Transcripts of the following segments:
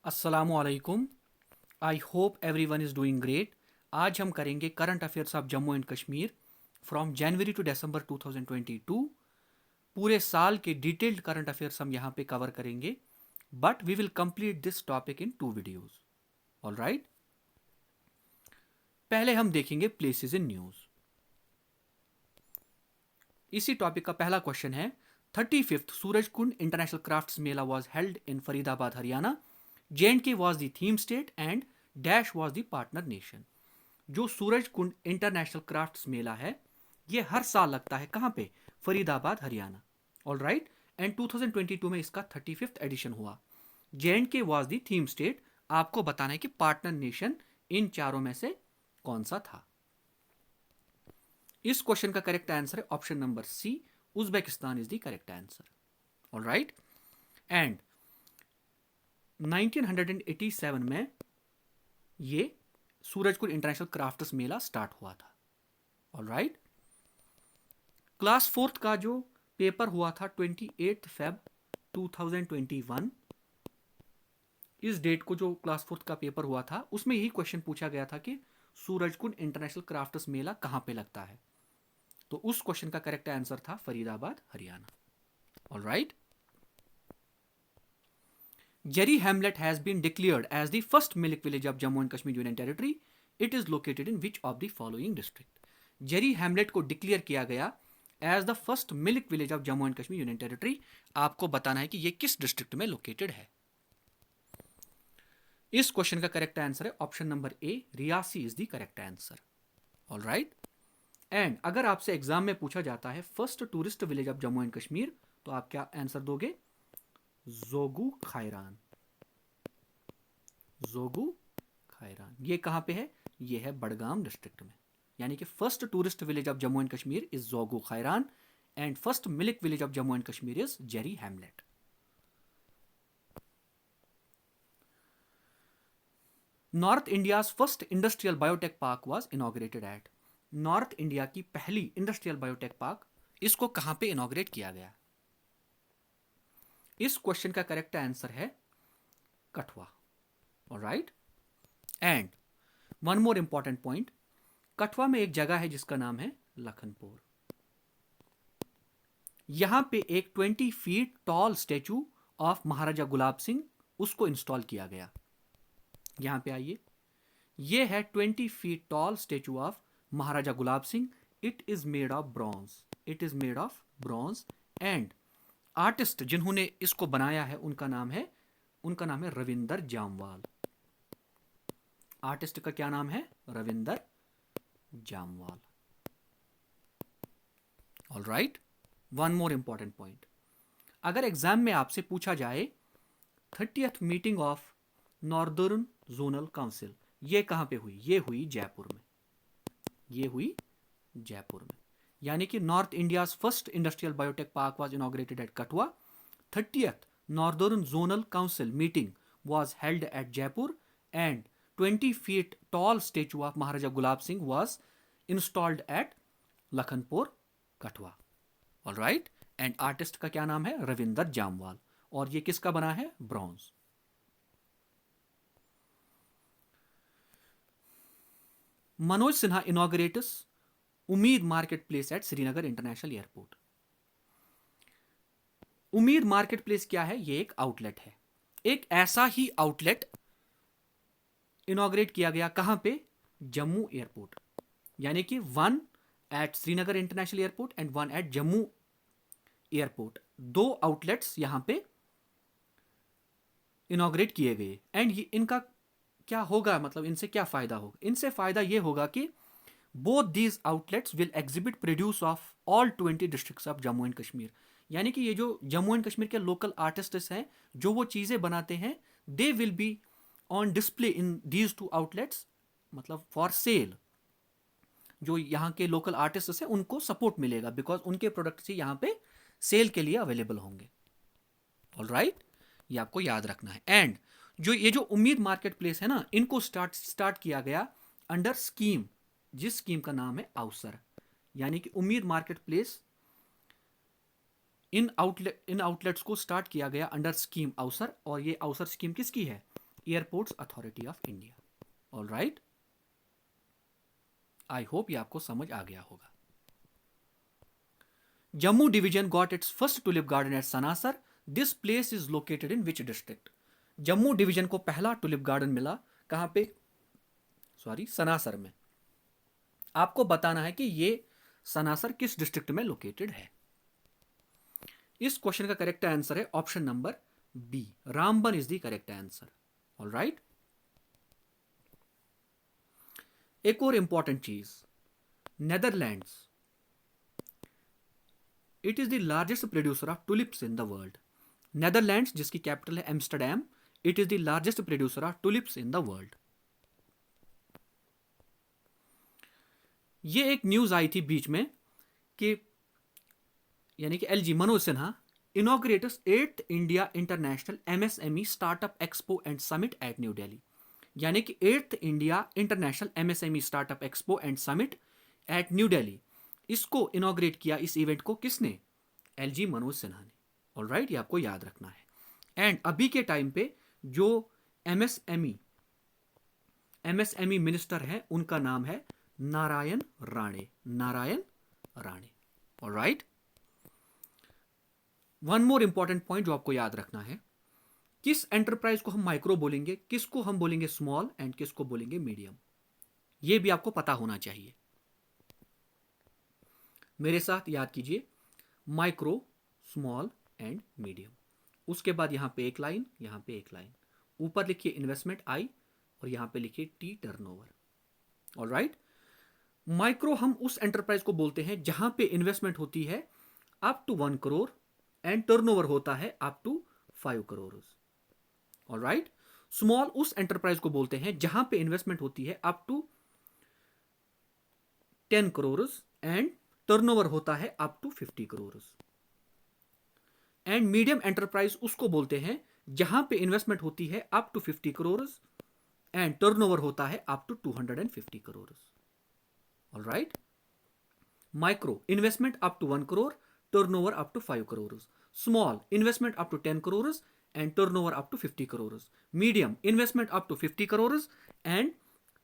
अस्सलामुअलैकुम। I hope everyone is doing great. आज हम करेंगे current affairs of Jammu and Kashmir from January to December 2022। पूरे साल के डिटेल्ड करंट अफेयर्स हम यहाँ पे कवर करेंगे, but we will complete this topic in 2 videos. All right, पहले हम देखेंगे प्लेसेस इन न्यूज़। इसी टॉपिक का पहला क्वेश्चन है, 35th Surajkund international crafts Mela was held in Faridabad Haryana. J&K was the theme state and dash was the partner nation। जो Surajkund international crafts मेला है ये हर साल लगता है कहाँ पे? Faridabad Haryana. All right, and 2022 में इसका 35th एडिशन हुआ। J&K was the theme state. आपको बताना है कि पार्टनर नेशन इन चारों में से कौन सा था। इस क्वेश्चन का करेक्ट आंसर है option number C, Uzbekistan is the correct answer. All right, and 1987 में ये Surajkund international crafts Mela start हुआ था। ऑल राइट, क्लास फोर्थ का जो पेपर हुआ था 28 फेब 2021, इस डेट को जो क्लास फोर्थ का पेपर हुआ था उसमें यही क्वेश्चन पूछा गया था कि सूरजकुंड इंटरनेशनल क्राफ्ट्स मेला कहाँ पे लगता है। तो उस क्वेश्चन का करेक्ट आंसर था Faridabad Haryana. All right, Jerry Hamlet has been declared as the first milk village of Jammu and Kashmir Union Territory. It is located in which of the following district? Jerry Hamlet को declare किया गया as the first milk village of Jammu and Kashmir union territory. आपको बताना है कि ये किस district में लोकेटेड है। इस क्वेश्चन का करेक्ट आंसर है option number A, Reasi is the correct answer. All right, and अगर आपसे एग्जाम में पूछा जाता है first tourist village of Jammu and Kashmir, तो आप क्या आंसर दोगे? जोगू खायरान। जोगू खायरान ये कहाँ पे है? ये है बडगाम डिस्ट्रिक्ट में। यानी कि first tourist village of Jammu and Kashmir is Jogu Khairan and first milk village of Jammu and Kashmir is Jeri hamlet. North India's first industrial biotech park was inaugurated at. North India की पहली इंडस्ट्रियल बायोटेक पार्क, इसको कहां पे इनॉग्रेट किया गया? इस क्वेश्चन का करेक्ट आंसर है Kathua. Alright, and one more important point, Kathua में एक जगह है जिसका नाम है लखनपुर। यहां पे एक 20 feet toll statue of Maharaja Gulab Singh, उसको इंस्टॉल किया गया। यहां पे आइए, ये है 20 feet toll statue of Maharaja Gulab Singh. It is made of bronze. It is made of bronze and artist जिन्होंने इसको बनाया है उनका नाम है रविंदर जामवाल। आर्टिस्ट का क्या नाम है? Ravinder Jamwal. All right, one more important point, अगर एग्जाम में आपसे पूछा जाए 30th meeting of northern zonal council ये कहां पे हुई? ये हुई जयपुर में। ये हुई जयपुर में। यानी कि north India's first industrial biotech park was inaugurated at Kathua. 30th northern zonal council meeting was held at Jaipur and 20 feet tall statue of Maharaja Gulab Singh was installed at Lakhanpur Kathua. All right, and artist का क्या नाम है? रविंदर जामवाल। और ये किसका बना है? ब्रॉन्ज। मनोज सिन्हा इनॉग्रेट्स उम्मीद market place at Srinagar international airport. उम्मीद मार्केट प्लेस क्या है? ये एक आउटलेट है। एक ऐसा ही आउटलेट इनॉग्रेट किया गया कहां पे? जम्मू एयरपोर्ट। यानी कि one at Srinagar international airport and one at Jammu airport. दो आउटलेट्स यहां पे इनॉग्रेट किए गए एंड इनका क्या होगा, मतलब इनसे क्या फायदा होगा? इनसे फायदा ये होगा कि both these outlets will exhibit produce of all 20 districts of Jammu and Kashmir. यानी कि ये जो जम्मू एंड कश्मीर के लोकल आर्टिस्ट्स हैं जो वो चीज़ें बनाते हैं, they will be on display in these two outlets, मतलब फॉर सेल। जो यहाँ के लोकल आर्टिस्ट हैं उनको सपोर्ट मिलेगा बिकॉज उनके प्रोडक्ट्स ही यहाँ पे सेल के लिए अवेलेबल होंगे। ऑल राइट, ये आपको याद रखना है। एंड जो उम्मीद मार्केट प्लेस है ना, इनको स्टार्ट किया गया अंडर स्कीम, जिस स्कीम का नाम है अवसर। यानी कि उम्मीद मार्केट प्लेस इन आउटलेट्स को स्टार्ट किया गया अंडर स्कीम अवसर। और ये अवसर स्कीम किसकी है? Airports authority of India. All right, I hope ये आपको समझ आ गया होगा। Jammu division got its first tulip garden eight Sanasar. This place is located in which district? Jammu division को पहला टुलिप गार्डन मिला कहां पे? सॉरी, सनासर में। आपको बताना है कि ये सनासर किस डिस्ट्रिक्ट में लोकेटेड है। इस क्वेश्चन का करेक्ट आंसर है option number B, Ramban is the correct answer. All right, एक और इंपॉर्टेंट चीज, Netherlands, it is the largest producer of tulips in the world. Netherlands, जिसकी कैपिटल है Amsterdam, it is the largest producer of tulips in the world. ये एक news आई थी बीच में कि यानी कि LG Manoj Sinha inaugurates 8th India international MSME startup expo and summit at New Delhi. यानी कि 8th India international MSME startup expo and summit at New Delhi, इसको इनॉग्रेट किया, इस इवेंट को किसने? एलजी मनोज सिन्हा ने। ऑल राइट, ये आपको याद रखना है। एंड अभी के टाइम पे जो एमएसएमई मिनिस्टर है उनका नाम है Narayan Rane. Narayan Rane. All right, one more important point जो आपको याद रखना है, किस एंटरप्राइज को हम माइक्रो बोलेंगे, किसको हम बोलेंगे स्मॉल, एंड किसको बोलेंगे मीडियम, यह भी आपको पता होना चाहिए। मेरे साथ याद कीजिए, माइक्रो, स्मॉल एंड मीडियम। उसके बाद यहां पे एक लाइन, यहां पे एक लाइन, ऊपर लिखिए इन्वेस्टमेंट आई और यहां पे लिखिए T turnover. All right, micro हम उस एंटरप्राइज को बोलते हैं जहां पे इन्वेस्टमेंट होती है up to 1 crore and turnover होता है up to 5 crore. All right, small उस एंटरप्राइज को बोलते हैं जहां पे इन्वेस्टमेंट होती है up to 10 crore and turnover होता है up to 50 crore. And medium enterprise उसको बोलते हैं जहां पे इन्वेस्टमेंट होती है up to 50 crore and turnover होता है up to 250 crore. All right, micro investment up to 1 crore, turnover up to 5 crore. Small investment up to 10 crore and turnover up to 50 crore. Medium investment up to 50 crore and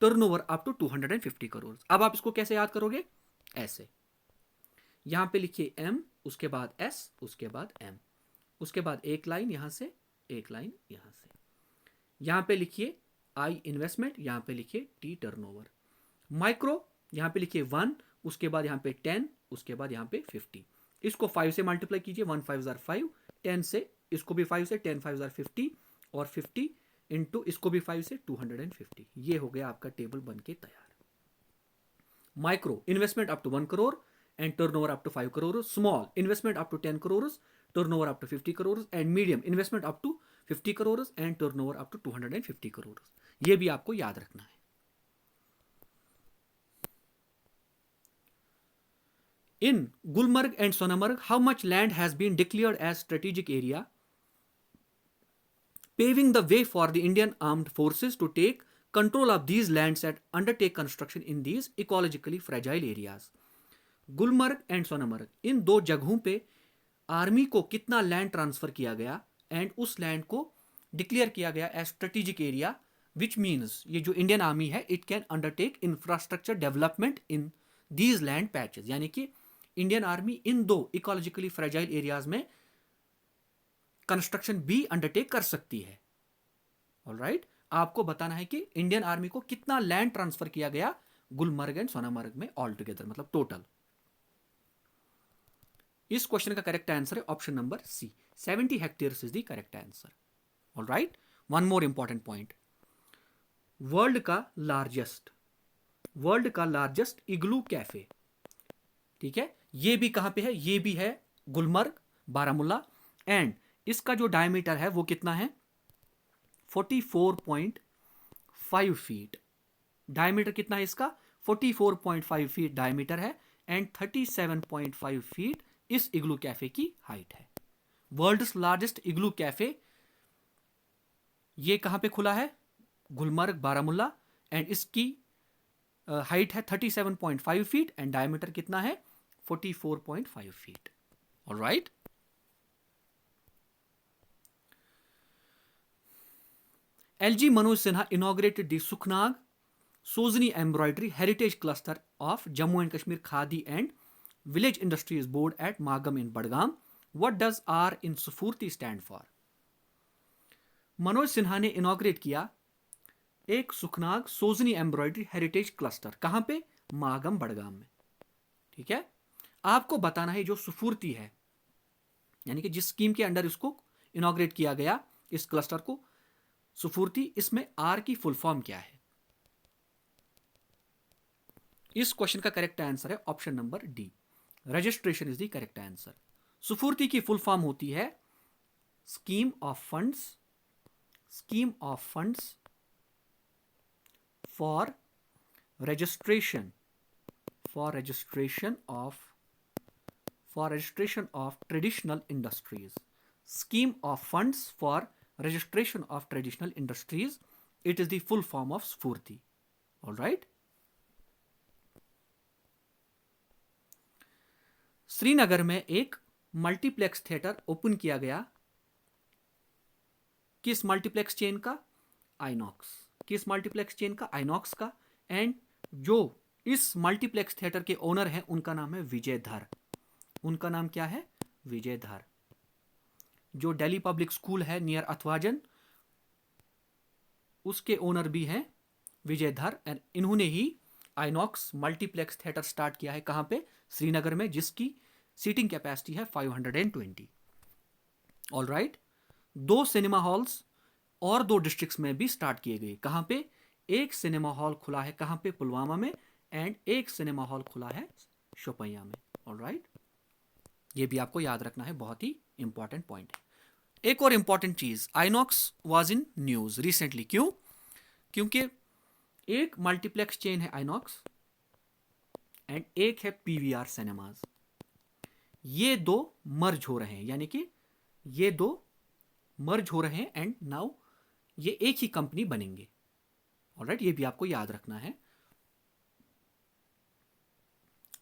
turnover up to 250 crore. अब आप इसको कैसे याद करोगे? ऐसे, यहां पे लिखिए एम, उसके बाद एस, उसके बाद एम, उसके बाद एक लाइन यहां से, एक लाइन यहां से, यहां पे लिखिए आई इन्वेस्टमेंट, यहां पे लिखिए टी टर्नओवर। माइक्रो यहां पे लिखिए 1, उसके बाद यहां पे 10, उसके बाद यहां पे 50। इसको 5 से मल्टीप्लाई कीजिए, 1 5 जार 5, 10 से इसको भी 5 से, 10 5 जार 50 और 50 इंटू इसको भी 5 से 250। ये हो गया आपका टेबल बन के तैयार। Micro investment up to 1 crore and turnover up to 5 crore. Small investment up to 10 crore, turnover up to 50 crore and medium investment up to 50 crore and turnover up to 250 crore. ये भी आपको याद रखना है। In Gulmarg and Sonamarg, how much land has been declared as strategic area, paving the way for the Indian armed forces to take control of these lands and undertake construction in these ecologically fragile areas? Gulmarg and Sonamarg, इन दो जगहों पे army को कितना land transfer किया गया and उस land को डिक्लेयर किया गया as strategic area, which means ये जो इंडियन आर्मी है it can undertake infrastructure development in these land patches. यानी कि इंडियन आर्मी इन दो इकोलॉजिकली फ्रेजाइल एरियाज में कंस्ट्रक्शन भी अंडरटेक कर सकती है। ऑल राइट, आपको बताना है कि इंडियन आर्मी को कितना लैंड ट्रांसफर किया गया गुलमर्ग एंड सोनामर्ग में ऑल टुगेदर, मतलब टोटल। इस क्वेश्चन का करेक्ट आंसर है option number C, 70 hectares is the correct answer. All right, one more important point, world का लार्जेस्ट इग्लू कैफे, ठीक है, ये भी कहां पे है? ये भी है गुलमर्ग, बारामुल्ला। एंड इसका जो डायमीटर है वो कितना है? 44.5 फीट। डायमीटर कितना है इसका? 44.5 फीट डायमीटर है एंड 37.5 फीट इस इग्लू कैफे की हाइट है। वर्ल्ड्स लार्जेस्ट इग्लू कैफे ये कहां पे खुला है? गुलमर्ग, बारामुल्ला। एंड इसकी हाइट है 37.5 फीट एंड डायमीटर कितना है? 44.5 feet. All right, LG Manoj Sinha inaugurated the Sukhnaग Sozani Embroidery Heritage Cluster of Jammu and Kashmir Khadi and Village Industries Board at Magam in Badgam. What does R in Sufurti stand for? Manoj Sinha ने inaugurate किया एक सुखनाग सोजनी embroidery heritage cluster, कहां पे? मागम बड़गाम में। ठीक है, आपको बताना है जो सुफूर्ती है, यानी कि जिस स्कीम के अंडर इसको इनॉग्रेट किया गया इस क्लस्टर को, सुफूर्ती, इसमें आर की फुल फॉर्म क्या है? इस क्वेश्चन का करेक्ट आंसर है option number D, registration is the correct answer. Sfurti की फुल फॉर्म होती है scheme of funds for registration of traditional industries, scheme of funds for registration of traditional industries. It is the full form of Sfurti. All right. Srinagar में एक multiplex theatre open किया गया, किस multiplex chain का? आइनॉक्स। किस multiplex chain का? आइनॉक्स का। And जो इस मल्टीप्लेक्स थिएटर के ओनर हैं उनका नाम है विजय धर। उनका नाम क्या है? विजय धर। जो दिल्ली पब्लिक स्कूल है नियर अथवाजन, उसके ओनर भी हैं विजय धर। एंड इन्होंने ही आइनॉक्स मल्टीप्लेक्स थिएटर स्टार्ट किया है, कहां पे? श्रीनगर में, जिसकी सीटिंग कैपेसिटी है 520। ऑलराइट। 2 सिनेमा हॉल्स और 2 डिस्ट्रिक्ट्स में भी स्टार्ट किए गए। कहां पे? एक सिनेमा हॉल खुला है कहां पे? पुलवामा में। एंड एक सिनेमा हॉल खुला है शोपियां में। ऑलराइट, ये भी आपको याद रखना है, बहुत ही इंपॉर्टेंट पॉइंट है। एक और इंपॉर्टेंट चीज, INOX was in news recently. क्यों? क्योंकि एक मल्टीप्लेक्स चेन है आइनॉक्स एंड एक है पीवीआर सिनेमाज। ये 2 मर्ज हो रहे हैं, यानी कि ये 2 मर्ज हो रहे हैं एंड नाउ ये एक ही कंपनी बनेंगे। ऑलराइट, ये भी आपको याद रखना है।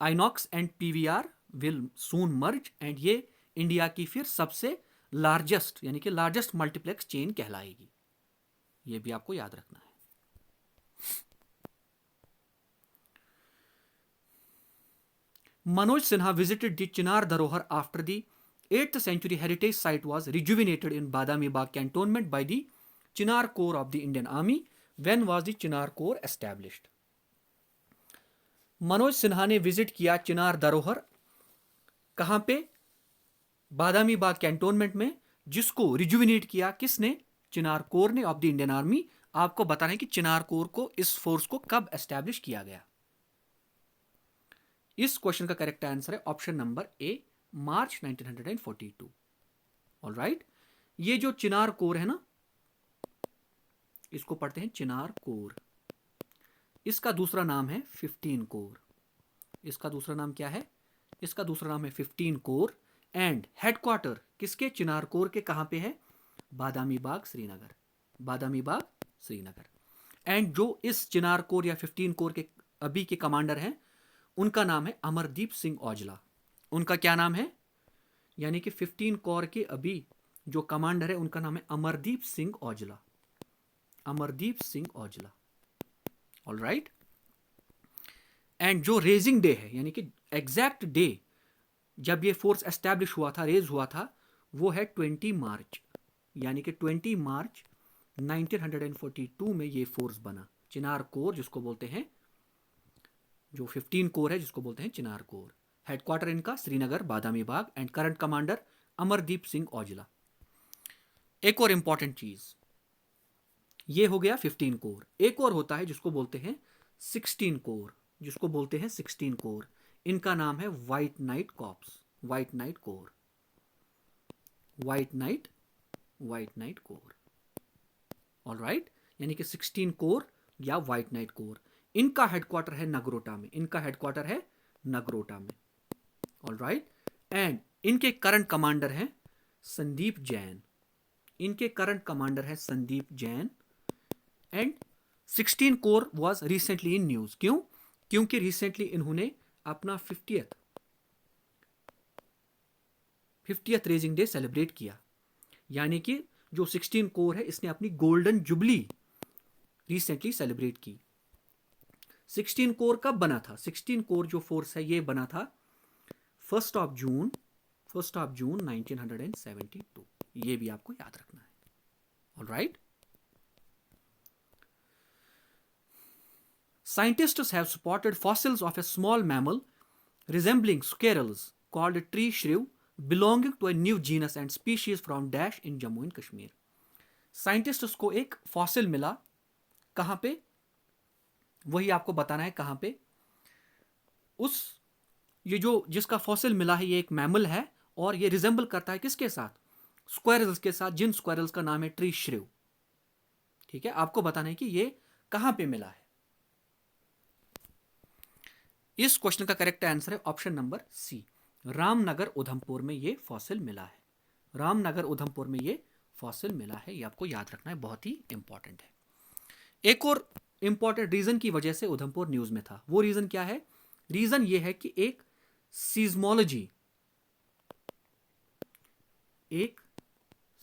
INOX and PVR will soon merge and ये इंडिया की फिर सबसे लार्जेस्ट, यानी कि लार्जेस्ट मल्टीप्लेक्स चेन कहलाएगी। ये भी आपको याद रखना है। Manoj Sinha visited the Chinar Dharohar after the 8th century heritage site was rejuvenated in Badami Bagh cantonment by the Chinar Corps of the Indian Army. When was the Chinar Corps established? Manoj Sinha ने visit किया चिनार धरोहर, कहां पे? Badami Bagh cantonment में, जिसको rejuvenate किया किसने? चिनार core ने ऑफ द इंडियन आर्मी। आपको बताना है कि चिनार कोर को, इस फोर्स को कब एस्टैब्लिश किया गया। इस क्वेश्चन का करेक्ट आंसर है ऑप्शन नंबर ए, मार्च 1942। ऑलराइट, ये जो चिनार कोर है ना, इसको पढ़ते हैं चिनार कोर। इसका दूसरा नाम है 15 कोर। इसका दूसरा नाम क्या है? इसका दूसरा नाम है 15 कोर। एंड हेडक्वार्टर किसके? चिनार कोर के। कहां पे है? बादामी बाग श्रीनगर। बादामी बाग श्रीनगर। एंड जो इस चिनार कोर या 15 कोर के अभी के कमांडर हैं, उनका नाम है अमरदीप सिंह औजला। उनका क्या नाम है? यानी कि 15 कोर के अभी जो कमांडर है उनका नाम है अमरदीप सिंह औजला। अमरदीप सिंह औजला। ऑलराइट। एंड जो रेजिंग डे है, यानी कि एग्जैक्ट डे जब ये फोर्स एस्टैब्लिश हुआ था, रेज हुआ था, वो है 20 मार्च। यानी कि 20 मार्च 1942 में ये फोर्स बना, चिनार कोर जिसको बोलते हैं, जो 15 कोर है जिसको बोलते हैं चिनार कोर। हेडक्वार्टर इनका Srinagar Badami Bagh and current commander Amardeep Singh Aujla. एक और इंपॉर्टेंट चीज, ये हो गया 15 कोर। एक और होता है जिसको बोलते हैं 16 कोर, जिसको बोलते हैं 16 कोर। इनका नाम है white night corps, white Knight Corps, white Knight Corps. Alright, यानी कि 16 कोर या व्हाइट नाइट कोर। इनका हेडक्वार्टर है नगरोटा में। इनका हेडक्वार्टर है नगरोटा में। ऑलराइट, एंड इनके करंट कमांडर हैं संदीप जैन। इनके करंट कमांडर है Sandeep Jain. And 16 core was recently in news. क्यों? क्योंकि रिसेंटली इन्होंने अपना 50th रेजिंग डे सेलिब्रेट किया। यानी कि जो 16 कोर है इसने अपनी गोल्डन जुबली रिसेंटली सेलिब्रेट की। 16 कोर कब बना था? 16 कोर जो फोर्स है ये बना था 1 जून 1972। ये भी आपको याद रखना है। Alright, scientists have spotted fossils of a small mammal resembling squirrels called tree shrew belonging to a new genus and species from Dash in Jammu and Kashmir. Scientists को एक फॉसिल मिला, कहां पे? वही आपको बताना है कहां पे। उस ये जो जिसका फॉसिल मिला है ये एक मैमल है और ये रिजेंबल करता है किसके साथ? स्क्वायरल्स के साथ, जिन स्क्वायरल्स का नाम है ट्री श्रेव। ठीक है, आपको बताना है कि ये कहां पे मिला है। इस क्वेश्चन का करेक्ट आंसर है option number C, Ramnagar Udhampur में ये फॉसिल मिला है। रामनगर उधमपुर में ये फॉसिल मिला है, ये आपको याद रखना है, बहुत ही इंपॉर्टेंट है। एक और इंपॉर्टेंट रीजन की वजह से उधमपुर न्यूज में था, वो रीजन क्या है? रीजन ये है कि एक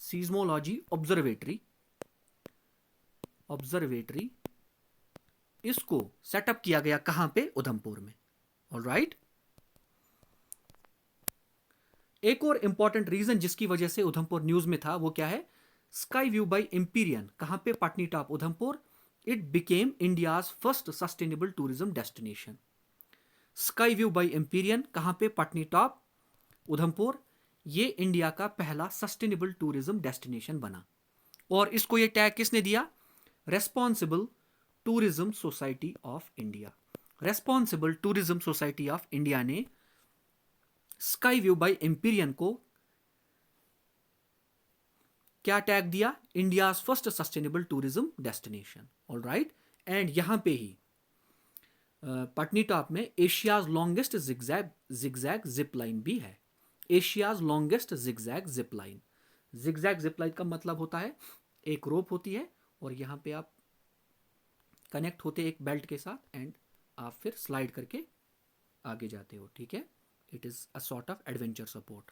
सीज्मोलॉजी ऑब्जर्वेटरी इसको सेटअप किया गया कहां पे? उधमपुर में। ऑलराइट, एक और इंपॉर्टेंट रीजन जिसकी वजह से उधमपुर न्यूज में था वो क्या है? स्काई व्यू बाय एम्पीरियन, कहां पे? Patni top Udhampur. It became India's first sustainable tourism destination. Sky view bye empyrean कहां पे? पटनी टॉप उधमपुर। ये इंडिया का पहला सस्टेनेबल टूरिज्म डेस्टिनेशन बना। और इसको ये टैग किसने दिया? Responsible tourism society of India. Responsible tourism society of India ने स्काई व्यू बाय एम्पीरियन को क्या टैग दिया? India first sustainable tourism destination. Alright, and यहां पे ही पटनी टॉप में Asia's longest zigzag zip line भी है। Asia's longest zigzag zip line. Zigzag zip line का मतलब होता है एक रोप होती है और यहां पे आप कनेक्ट होते एक बेल्ट के साथ एंड आप फिर स्लाइड करके आगे जाते हो। ठीक है, it is a sort of adventure support.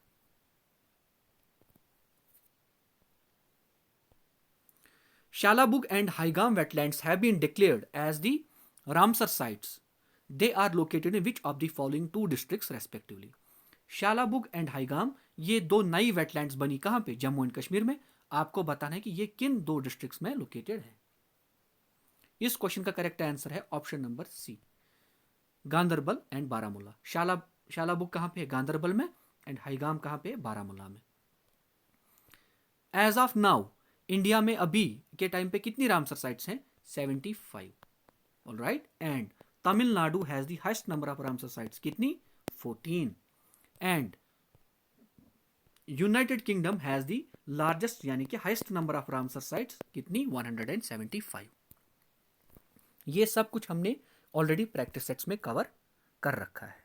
Shalabug and Haigam wetlands have been declared as the Ramsar sites. They are located in which of the following two districts respectively? Shalabugh and Haigam ये दो नई wetlands बनी कहां पे? Jammu and Kashmir में। आपको बताना है कि ये किन दो डिस्ट्रिक्ट्स में लोकेटेड है। इस क्वेश्चन का करेक्ट आंसर है option number C, Ganderbal and Baramulla. Shalabugh कहां पे है? गांदरबल में। एंड हाईगाम कहां पे? बारामूला में। एज ऑफ नाउ इंडिया में अभी के टाइम पे कितनी रामसर साइट्स हैं? 75। Alright, and Tamil Nadu has the highest number of Ramsar sites, कितनी? 14। And United kingdom has the largest यानी कि highest number of Ramsar sites, कितनी? 175। ये सब कुछ हमने ऑलरेडी प्रैक्टिस सेट्स में कवर कर रखा है।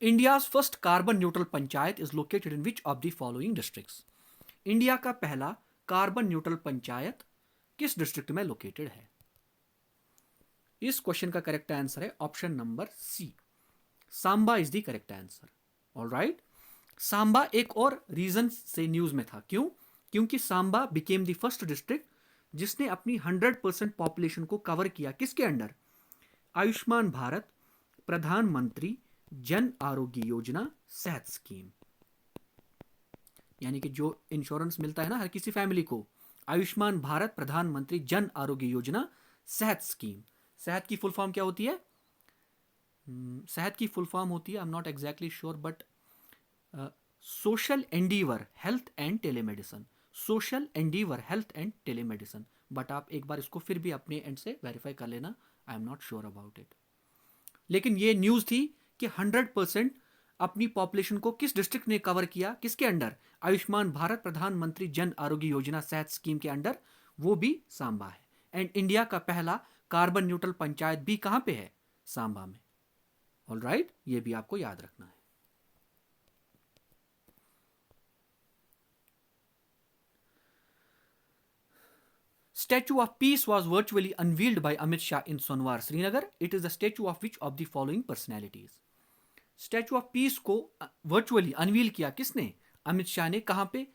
India's first carbon neutral panchayat is located in which of the following districts? India का पहला कार्बन न्यूट्रल पंचायत किस डिस्ट्रिक्ट में लोकेटेड है? इस क्वेश्चन का करेक्ट आंसर है option number C, Samba is the correct answer. Alright, Samba एक और रीजन से न्यूज में था। क्यों? क्योंकि Samba became the first district जिसने अपनी 100% पॉपुलेशन को कवर किया किसके अंडर? आयुष्मान भारत प्रधानमंत्री जन आरोग्य योजना सेहत स्कीम। यानी कि जो इंश्योरेंस मिलता है ना हर किसी फैमिली को, आयुष्मान भारत प्रधानमंत्री जन आरोग्य योजना सेहत स्कीम। सेहत की फुल फॉर्म क्या होती है? सेहत की फुल फॉर्म होती है, I am not exactly sure, but social endeavour health and telemedicine. Social endeavour health and telemedicine, but आप एक बार इसको फिर भी अपने एंड से वेरीफाई कर लेना, I am not sure about it. लेकिन ये न्यूज थी कि 100% अपनी पॉपुलेशन को किस डिस्ट्रिक्ट ने कवर किया, किसके अंडर? आयुष्मान भारत प्रधानमंत्री जन आरोग्य योजना सेहत स्कीम के अंडर, वो भी सांबा है। एंड इंडिया का पहला कार्बन न्यूट्रल पंचायत भी कहां पे है? सांबा में। ऑलराइट, ये भी आपको याद रखना है। Statue of Peace was virtually unveiled by Amit Shah in Sonwar, Srinagar. It is the statue of which of the following personalities? Statue of peace को वर्चुअली अनवील किया किसने? अमित शाह ने। कहां पे?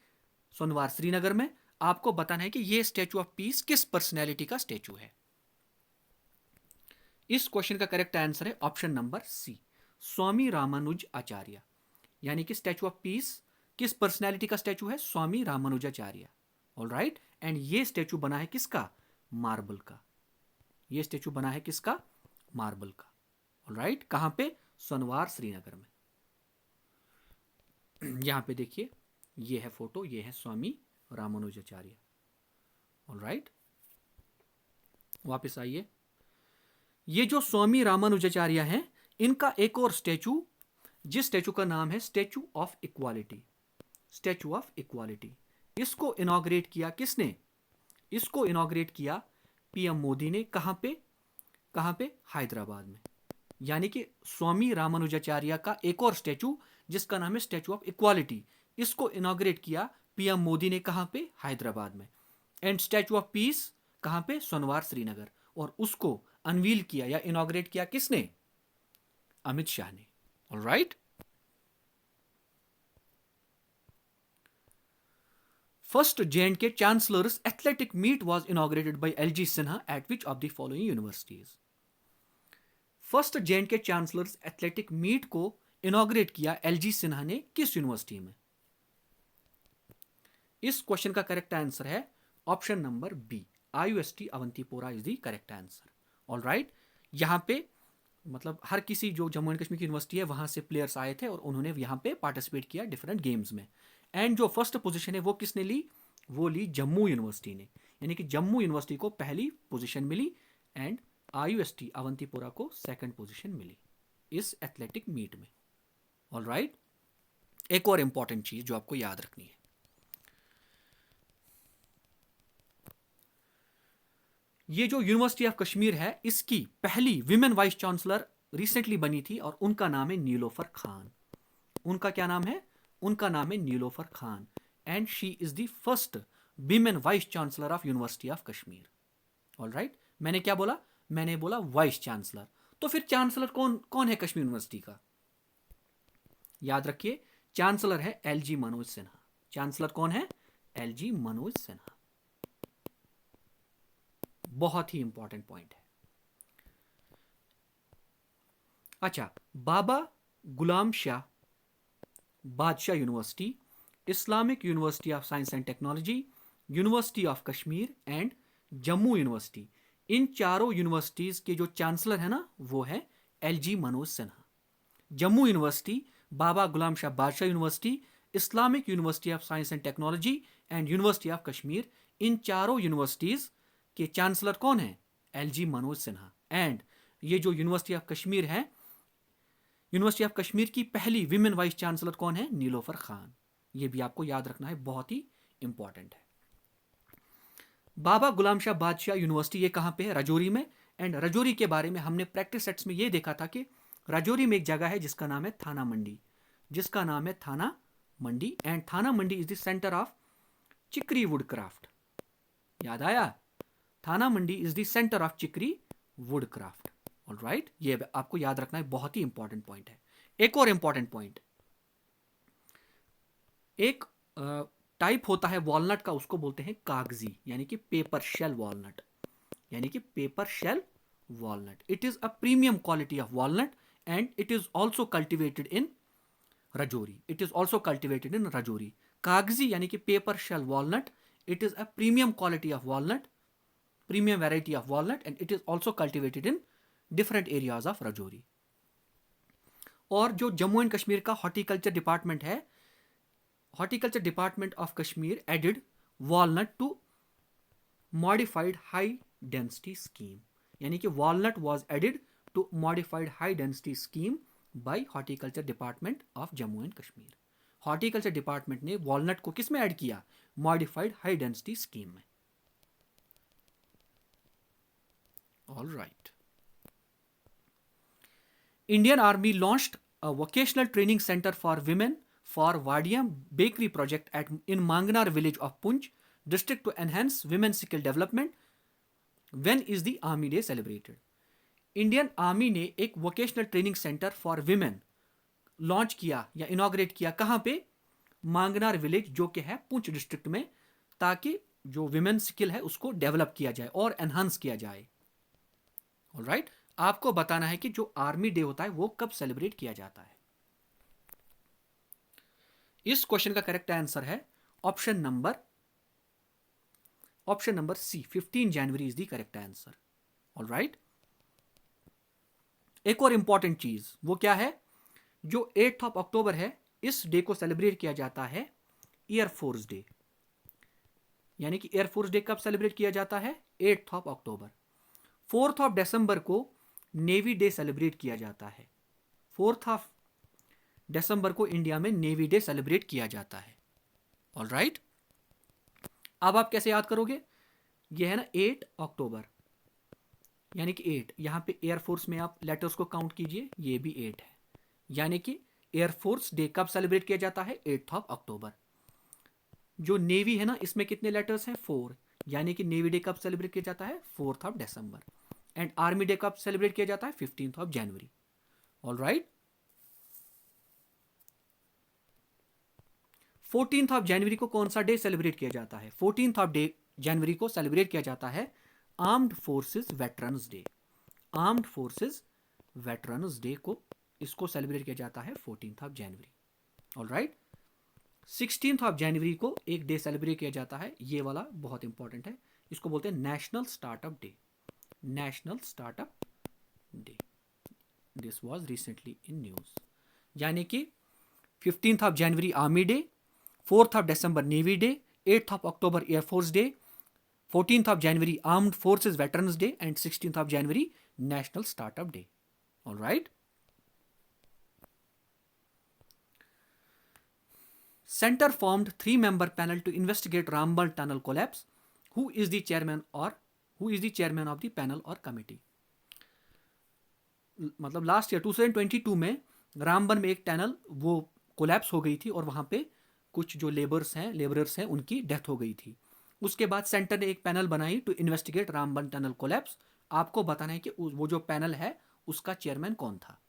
सोनवार श्रीनगर में। आपको बताना है कि यह स्टैचू ऑफ पीस किस पर्सनैलिटी का स्टैचू है। इस क्वेश्चन का करेक्ट आंसर है ऑप्शन नंबर सी, स्वामी रामानुज आचार्य। यानी कि स्टैचू ऑफ पीस किस पर्सनैलिटी का स्टैचू है? स्वामी रामानुजाचार्य। ऑलराइट। एंड ये स्टैचू बना है किसका? मार्बल का। ये स्टैचू बना है किसका? मार्बल का। ऑलराइट। कहां पे? सोनवार श्रीनगर में। यहां पे देखिए, ये है फोटो, ये है स्वामी रामानुजाचार्य। ऑलराइट, वापस आइए। ये जो स्वामी रामानुजाचार्य हैं, इनका एक और स्टैचू, जिस स्टैचू का नाम है statue of equality, statue of equality, इसको इनॉग्रेट किया किसने? इसको इनॉग्रेट किया पीएम मोदी ने। कहां पे? कहां पे? हैदराबाद में। यानी कि स्वामी रामानुजाचार्य का एक और स्टैचू, जिसका नाम है स्टैचू ऑफ इक्वालिटी, इसको इनॉग्रेट किया पीएम मोदी ने। कहां पे? हैदराबाद में। एंड स्टैचू ऑफ पीस कहां पे? सोनवार श्रीनगर। और उसको अनवील किया या इनॉग्रेट किया किसने? अमित शाह ने। Alright. First J&K Chancellor's athletic meet was inaugurated by LG Sinha at which of the following universities? First J&K Chancellor's athletic meet को इनॉग्रेट किया LG सिन्हा ने किस यूनिवर्सिटी में? इस क्वेश्चन का करेक्ट आंसर है option number B, IUST Awantipora is the correct answer. Alright. यहां पे मतलब हर किसी जो जम्मू एंड कश्मीर की यूनिवर्सिटी है वहां से प्लेयर्स आए थे और उन्होंने यहां पे पार्टिसिपेट किया डिफरेंट गेम्स में। एंड जो फर्स्ट पोजीशन है वो किसने ली? वो ली जम्मू यूनिवर्सिटी ने। यानी कि जम्मू यूनिवर्सिटी को पहली पोजीशन मिली एंड IUST अवंतीपोरा को सेकंड पोजीशन मिली इस एथलेटिक मीट में। ऑलराइट। एक और इंपॉर्टेंट चीज जो आपको याद रखनी है, ये जो यूनिवर्सिटी ऑफ कश्मीर है, इसकी पहली विमेन वाइस चांसलर रिसेंटली बनी थी और उनका नाम है नीलोफर खान। उनका क्या नाम है? उनका नाम है Nilofar Khan. And she is the first women vice chancellor of university of Kashmir. Alright. मैंने क्या बोला? मैंने बोला वाइस चांसलर। तो फिर चांसलर कौन कौन है कश्मीर यूनिवर्सिटी का? याद रखिए, चांसलर है LG मनोज सिन्हा। चांसलर कौन है? LG मनोज सिन्हा। बहुत ही इंपॉर्टेंट पॉइंट है। अच्छा, बाबा Ghulam Shah Badshah university, Islamic university of science and technology, university of Kashmir and Jammu university, इन चारों यूनिवर्सिटीज के जो चांसलर है ना, वो है LG Manoj Sinha. Jammu university, Baba Ghulam Shah Badshah university, Islamic university of science and technology and university of Kashmir, इन चारों यूनिवर्सिटीज के चांसलर कौन है? LG मनोज सिन्हा। एंड ये जो यूनिवर्सिटी ऑफ कश्मीर है, यूनिवर्सिटी ऑफ कश्मीर की पहली विमेन वाइस चांसलर कौन है? नीलोफर खान। ये भी आपको याद रखना है, बहुत ही इंपॉर्टेंट है। बाबा गुलाम शाह बादशाह यूनिवर्सिटी ये कहां पे है? राजौरी में। एंड राजौरी के बारे में हमने प्रैक्टिस सेट्स में ये देखा था कि राजौरी में एक जगह है जिसका नाम है थाना मंडी, जिसका नाम है थाना Mandi. And Thana Mandi is the centre of Chikri wood craft. याद आया? Thana Mandi is the centre of Chikri wood craft. Alright, ये आपको याद रखना है, बहुत ही इंपॉर्टेंट पॉइंट है। एक और इंपॉर्टेंट पॉइंट, एक टाइप होता है वॉलनट का, उसको बोलते हैं कागजी, यानी कि पेपर शेल वॉलनट, यानी कि paper shell walnut. It is a premium quality of walnut and it is also cultivated in Rajouri. It is also cultivated in Rajouri. Kagzi यानी कि paper shell walnut, it is a premium quality of walnut, premium variety of walnut and it is also cultivated in different areas of Rajouri. और जो Jammu and Kashmir का horticulture department है, horticulture department of Kashmir added walnut to modified high density scheme, यानी कि walnut was added to modified high density scheme by horticulture department of Jammu and Kashmir. Horticulture department ने walnut को किस में ऐड किया? मॉडिफाइड हाई डेंसिटी स्कीम में। All right. Indian Army launched a vocational training center for women for Vadiam Bakery project in Mangnar village of Poonch district to enhance women's skill development. When is the Army Day celebrated? Indian Army ने एक vocational training center for women launch किया या inaugurate किया कहाँ पे, मांगनार village जो कि है पुंछ डिस्ट्रिक्ट में, ताकि जो विमेन स्किल है उसको डेवलप किया जाए और एनहांस किया जाए। ऑलराइट, आपको बताना है कि जो आर्मी डे होता है वो कब सेलिब्रेट किया जाता है। इस क्वेश्चन का करेक्ट आंसर है option number C, 15 January is the correct answer. Alright, एक और इंपॉर्टेंट चीज वो क्या है, जो 8 ऑफ अक्टूबर है इस डे को सेलिब्रेट किया जाता है एयरफोर्स डे। यानी कि एयरफोर्स डे कब सेलिब्रेट किया जाता है, 8 ऑफ अक्टूबर। 4 ऑफ दिसंबर को नेवी डे सेलिब्रेट किया जाता है। 4 ऑफ दिसंबर को इंडिया में नेवी डे सेलिब्रेट किया जाता है। ऑलराइट, अब आप कैसे याद करोगे, ये है ना 8 अक्टूबर, यानी कि 8, यहां पे एयरफोर्स में आप लेटर्स को काउंट कीजिए, ये भी 8 है, यानी कि एयरफोर्स डे कब सेलिब्रेट किया जाता है, 8 ऑफ अक्टूबर। जो नेवी है ना इसमें कितने लेटर्स हैं, 4, यानी कि नेवी डे कब सेलिब्रेट किया जाता है, 4 of December. And army day कब सेलिब्रेट किया जाता है, 15 of January. Alright, 14 of January को कौन सा डे सेलिब्रेट किया जाता है, 14 ऑफ जनवरी को सेलिब्रेट किया जाता है armed forces veterans day. Armed forces veterans day को इसको सेलिब्रेट किया जाता है 14 of January. Alright, 16 of January को एक डे सेलिब्रेट किया जाता है, ये वाला बहुत इंपॉर्टेंट है, इसको बोलते हैं national startup day. National startup day, this was recently in news. यानी कि 15 of January army day, 4 of December navy day, 8 of October air force day, 14 of January armed forces veterans day and 16 of January national startup day. Alright, Center formed 3-member panel to investigate Rambal tunnel collapse. Who is the chairman of the panel or committee? मतलब last year 2022 में रामबन में एक tunnel वो collapse हो गई थी और वहां पे कुछ जो लेबरर्स हैं उनकी डेथ हो गई थी। उसके बाद सेंटर ने एक पैनल बनाई to investigate Ramban tunnel collapse. आपको बताना है कि वो जो पैनल है उसका चेयरमैन कौन था।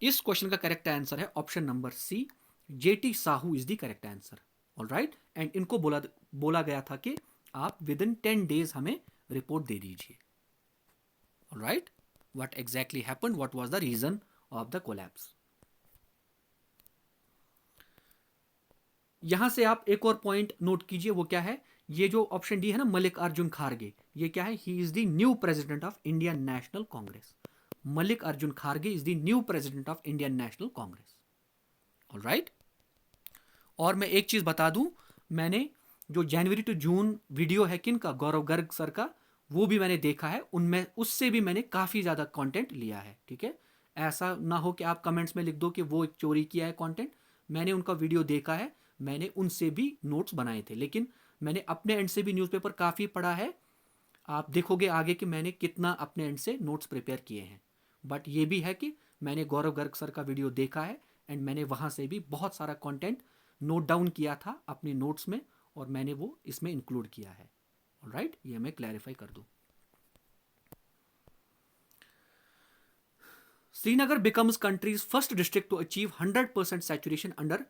इस क्वेश्चन का करेक्ट आंसर है option number C, JT Sahu is the correct answer. Alright, and इनको बोला गया था कि आप विद इन 10 डेज हमें रिपोर्ट दे दीजिए। Alright, what exactly happened, what was the reason of the collapse. यहां से आप एक और पॉइंट नोट कीजिए, वो क्या है, ये जो ऑप्शन डी है ना मल्लिकार्जुन खारगे, ये क्या है, he is the new president of Indian national Congress. Mallikarjun Kharge is the new president of Indian national Congress. Alright, और मैं एक चीज बता दूं, मैंने जो जनवरी टू जून वीडियो है किनका, गौरव गर्ग सर का, वो भी मैंने देखा है, उनमें उससे भी मैंने काफी ज्यादा कंटेंट लिया है। ठीक है, ऐसा ना हो कि आप कमेंट्स में लिख दो कि वो चोरी किया है कंटेंट। मैंने उनका वीडियो देखा है, मैंने उनसे भी नोट्स बनाए थे, लेकिन मैंने अपने एंड से भी न्यूज़पेपर काफ़ी पढ़ा है। आप देखोगे आगे कि मैंने कितना अपने एंड से नोट्स प्रिपेयर किए हैं। बट ये भी है कि मैंने गौरव गर्ग सर का वीडियो देखा है एंड मैंने वहाँ से भी बहुत सारा कंटेंट नोट डाउन किया था अपने नोट्स में और मैंने वो इसमें इंक्लूड किया है। ऑलराइट, ये मैं क्लैरिफाई कर दूं। Srinagar becomes country's first district to achieve 100% saturation under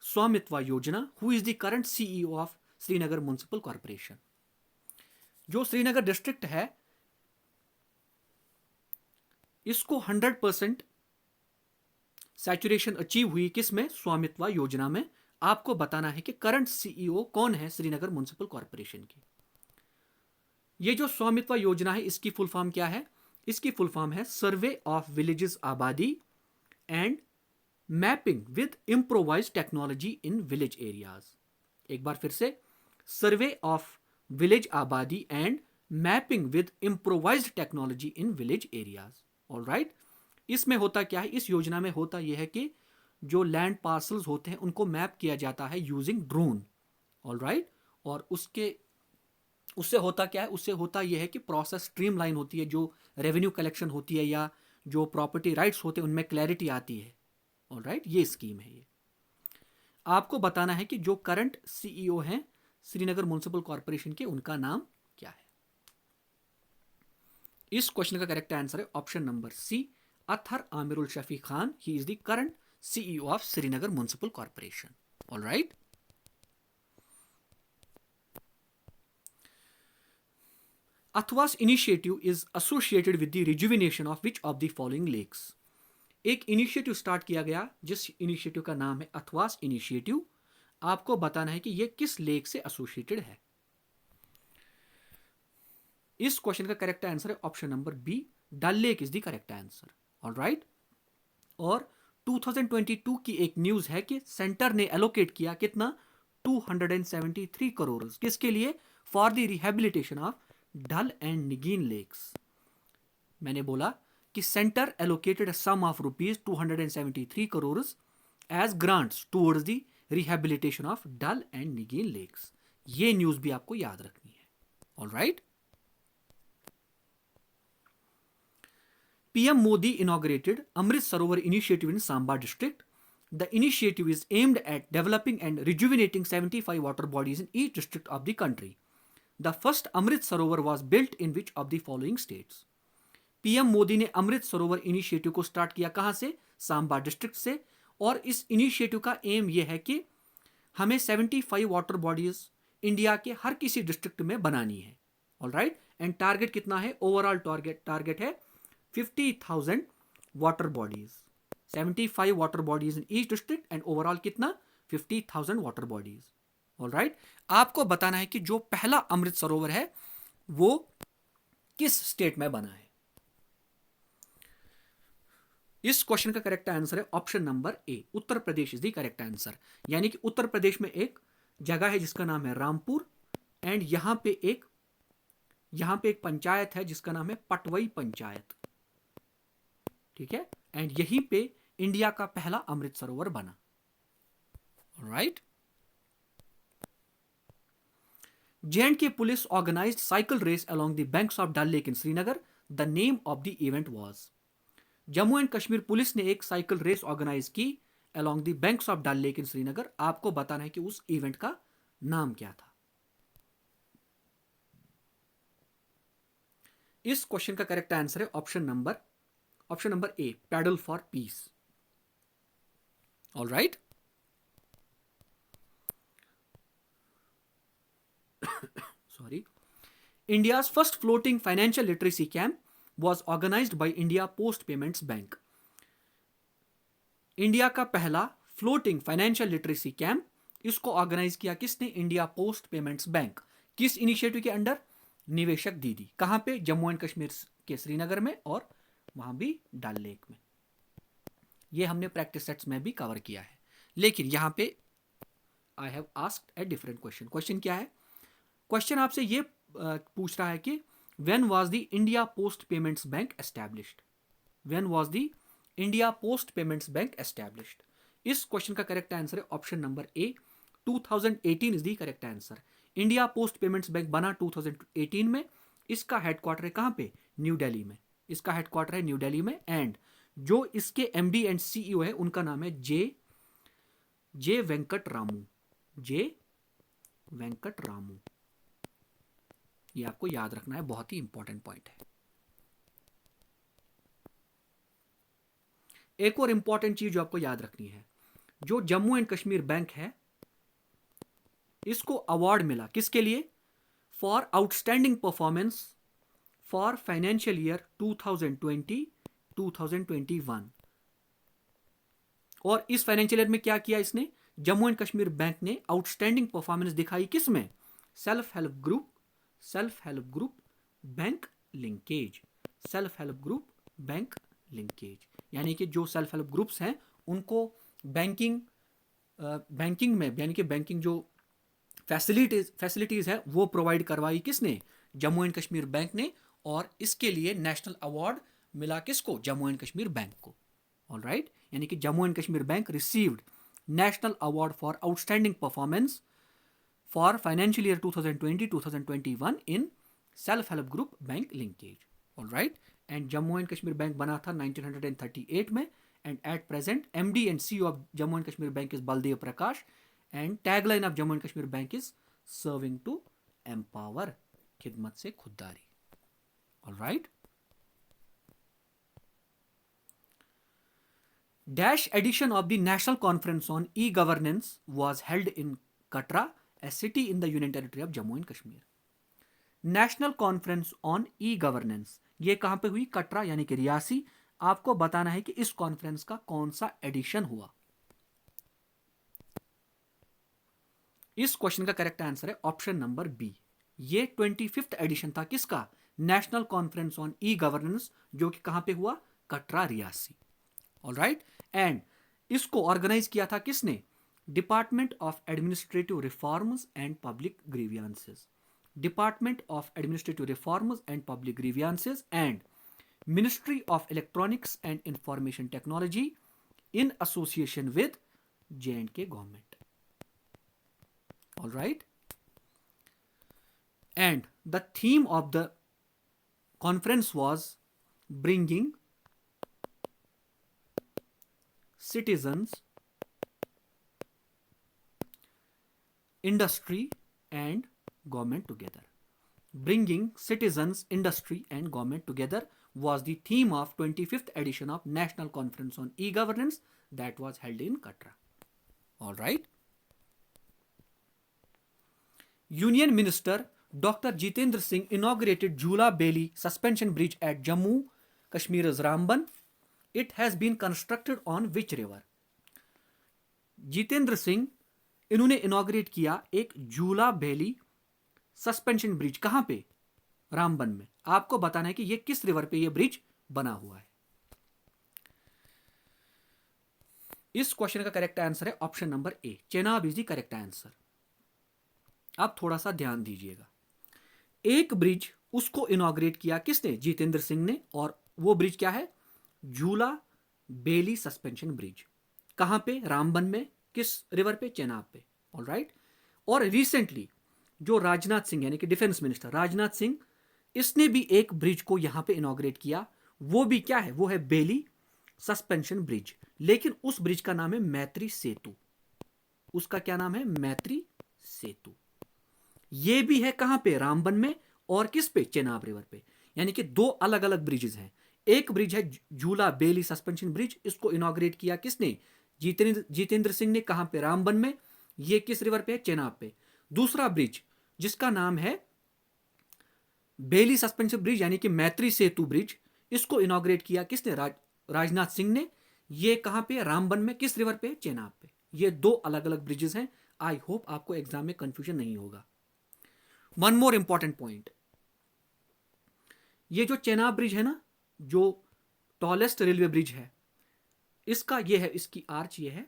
Swamitva Yojana. Who is the current CEO of Srinagar Municipal Corporation? जो श्रीनगर डिस्ट्रिक्ट है इसको 100% सैचुरेशन अचीव हुई किसमें, स्वामित्व योजना में। आपको बताना है कि करंट सीईओ कौन है श्रीनगर म्युनिसिपल कॉर्पोरेशन की। ये जो स्वामित्व योजना है इसकी फुल फॉर्म क्या है, इसकी फुल फॉर्म है सर्वे ऑफ विलेजेस आबादी and mapping with improvised technology in village areas. एक बार फिर से, सर्वे ऑफ विलेज आबादी and mapping with improvised technology in village areas. Alright, इसमें होता क्या है, इस योजना में होता यह है कि जो लैंड पार्सल्स होते हैं उनको मैप किया जाता है यूजिंग ड्रोन। ऑलराइट, और उससे होता क्या है, उससे होता यह है कि प्रोसेस स्ट्रीमलाइन होती है, जो रेवेन्यू कलेक्शन होती है या जो प्रॉपर्टी राइट्स होते हैं उनमें क्लैरिटी आती है। ऑलराइट, ये स्कीम है। ये आपको बताना है कि जो करंट सीईओ हैं श्रीनगर म्युनिसिपल कॉर्पोरेशन के, उनका नाम क्या है। इस क्वेश्चन का करेक्ट आंसर है option number C, Athar Amirul Shafi Khan, he is the current CEO of Srinagar Municipal Corporation. All right. Athwas initiative is associated with the rejuvenation of which of the following lakes? एक initiative start किया गया जिस initiative का नाम है अथवास initiative. आपको बताना है कि यह किस लेक से एसोसिएटेड है. इस क्वेश्चन का करेक्ट आंसर है option number B, Dal lake is the correct answer. Alright. और 2022 की एक न्यूज है कि सेंटर ने एलोकेट किया कितना, 273 करोड़ किसके लिए, for the rehabilitation of Dal and Nigeen lakes. मैंने बोला कि centre allocated a sum of rupees 273 crore as grants towards the rehabilitation of Dal and Nigeen lakes. ये न्यूज भी आपको याद रखनी है. Alright. PM Modi inaugurated Amrit Sarovar initiative in Samba district. The initiative is aimed at developing and rejuvenating 75 water bodies in each district of the country. The first Amrit Sarovar was built in which of the following states? PM Modi ने Amrit Sarovar initiative को start किया कहां से, Samba district से. और इस initiative का M यह है कि हमें 75 वाटर बॉडीज इंडिया के हर किसी डिस्ट्रिक्ट में बनानी है. ऑलराइट. एंड टारगेट कितना है, ओवरऑल टारगेट है 50,000 water bodies. 75 water bodies in each district and overall कितना, 50,000 वाटर बॉडीज. ऑलराइट. आपको बताना है कि जो पहला अमृत सरोवर है वो किस स्टेट में बना है. इस क्वेश्चन का करेक्ट आंसर है option number A, Uttar Pradesh is the correct answer. यानी कि उत्तर प्रदेश में एक जगह है जिसका नाम है रामपुर एंड यहां पे एक पंचायत है जिसका नाम है पटवई पंचायत. ठीक है. एंड यहीं पे इंडिया का पहला अमृत सरोवर बना. Right. J&K police organized cycle race along the banks of Dal Lake in Srinagar. The name of the event was. Jammu and Kashmir police ने एक साइकिल रेस ऑर्गेनाइज की along the banks of Dal Lake in Srinagar. आपको बताना है कि उस event का नाम क्या था. इस क्वेश्चन का करेक्ट आंसर है option number A, paddle for peace. Alright. Sorry. India's first floating financial literacy camp was organized by India Post Payments Bank. India का पहला फ्लोटिंग फाइनेंशियल लिटरेसी कैंप, इसको ऑर्गेनाइज किया किसने, इंडिया पोस्ट पेमेंट्स बैंक. किस initiative के under, निवेशक दीदी. कहां पे, जम्मू एंड कश्मीर के श्रीनगर में और वहां भी डल लेक में. ये हमने प्रैक्टिस सेट्स में भी कवर किया है. लेकिन यहां पे I have asked a different question. Question क्या है, क्वेश्चन आपसे ये पूछ रहा है कि when was the India post payments bank established. When was the India post payments bank established. इस क्वेश्चन का करेक्ट आंसर है option number A, 2018 is the correct answer. India post payments bank बना 2018 में. इसका हेडक्वार्टर है कहां पे, new Delhi में. इसका हेडक्वार्टर है न्यू दिल्ली में. एंड जो इसके एमडी एंड सीईओ है उनका नाम है जे वेंकट रामू. ये आपको याद रखना है, बहुत ही इंपॉर्टेंट पॉइंट है. एक और इंपॉर्टेंट चीज जो आपको याद रखनी है, जो जम्मू एंड कश्मीर बैंक है इसको अवार्ड मिला किसके लिए, for outstanding performance for financial year 2020-2021. और इस फाइनेंशियल ईयर में क्या किया इसने, जम्मू एंड कश्मीर बैंक ने आउटस्टैंडिंग परफॉर्मेंस दिखाई किसमें, self help group bank linkage. यानी कि जो सेल्फ हेल्प ग्रुप्स हैं उनको बैंकिंग में, यानी कि बैंकिंग जो फैसिलिटीज है वो प्रोवाइड करवाई किसने, जम्मू एंड कश्मीर बैंक ने. और इसके लिए नेशनल अवार्ड मिला किसको, जम्मू एंड कश्मीर बैंक को. ऑलराइट. यानी कि Jammu and Kashmir bank received national award for outstanding performance for financial year 2020-2021 in self help group bank linkage. Alright. And Jammu and Kashmir bank बना था 1938 में. And at present MD and CEO of Jammu and Kashmir bank is Baldev Prakash. And tagline of Jammu and Kashmir bank is serving to empower, खिदमत से खुददारी. Alright. Dash edition of the National Conference on E-Governance was held in Katra, a city in the Union Territory of Jammu and Kashmir. National conference on e governance ये कहां पे हुई? कटरा यानी कि रियासी। आपको बताना है कि इस कॉन्फ्रेंस का कौन सा एडिशन हुआ। इस क्वेश्चन का करेक्ट आंसर है ऑप्शन नंबर बी। ये 25th एडिशन था किसका? National conference on e governance, जो कि कहां पे हुआ? कटरा रियासी। ऑलराइट, एंड इसको ऑर्गेनाइज किया था किसने? Department of administrative reforms and public grievances, department of administrative reforms and public grievances and ministry of electronics and information technology in association with J&K government. Alright, and the theme of the conference was bringing citizens, industry and government together. Bringing citizens, industry and government together was the theme of 25th edition of National Conference on E-Governance that was held in Katra. All right. Union Minister Dr. Jitendra Singh inaugurated Jula Bailey Suspension Bridge at Jammu Kashmir's Ramban. It has been constructed on which river? Jitendra Singh इन्होंने inaugurate किया एक जूला बेली suspension bridge. कहां पे? रामबन में। आपको बताना है कि ये किस रिवर पे ये ब्रिज बना हुआ है। इस क्वेश्चन का करेक्ट आंसर है option number A, Chenab is the correct answer. आप थोड़ा सा ध्यान दीजिएगा। एक ब्रिज उसको इनॉग्रेट किया किसने? जितेंद्र सिंह ने। और वो ब्रिज क्या है? झूला बेली सस्पेंशन ब्रिज। कहां पे? रामबन में। किस रिवर पे? चेनाब पे। ऑलराइट। और रिसेंटली जो राजनाथ सिंह यानी कि डिफेंस मिनिस्टर राजनाथ सिंह, इसने भी एक ब्रिज को यहां पे इनॉग्रेट किया। वो भी क्या है? वो है बेली सस्पेंशन ब्रिज। लेकिन उस ब्रिज का नाम है मैत्री सेतु। उसका क्या नाम है? मैत्री सेतु। ये भी है कहां पे? रामबन में। और किस पे? चेनाब रिवर पे। यानी कि दो अलग अलग ब्रिजेस हैं। एक ब्रिज है झूला बेली सस्पेंशन ब्रिज, इसको इनॉग्रेट किया किसने? जितेंद्र सिंह ने। कहां पे? रामबन में। ये किस रिवर पे है? चेनाब पे। दूसरा ब्रिज जिसका नाम है बेली सस्पेंशन ब्रिज यानी कि मैत्री सेतु ब्रिज, इसको इनॉग्रेट किया किसने? राजनाथ सिंह ने। ये कहां पे? रामबन में। किस रिवर पे? चेनाब पे। ये दो अलग अलग ब्रिजेस हैं। आई होप आपको एग्जाम में कंफ्यूजन नहीं होगा। वन मोर इंपॉर्टेंट पॉइंट, ये जो चेनाब ब्रिज है ना, जो टॉलेस्ट रेलवे ब्रिज है, इसका ये है, इसकी आर्च ये है।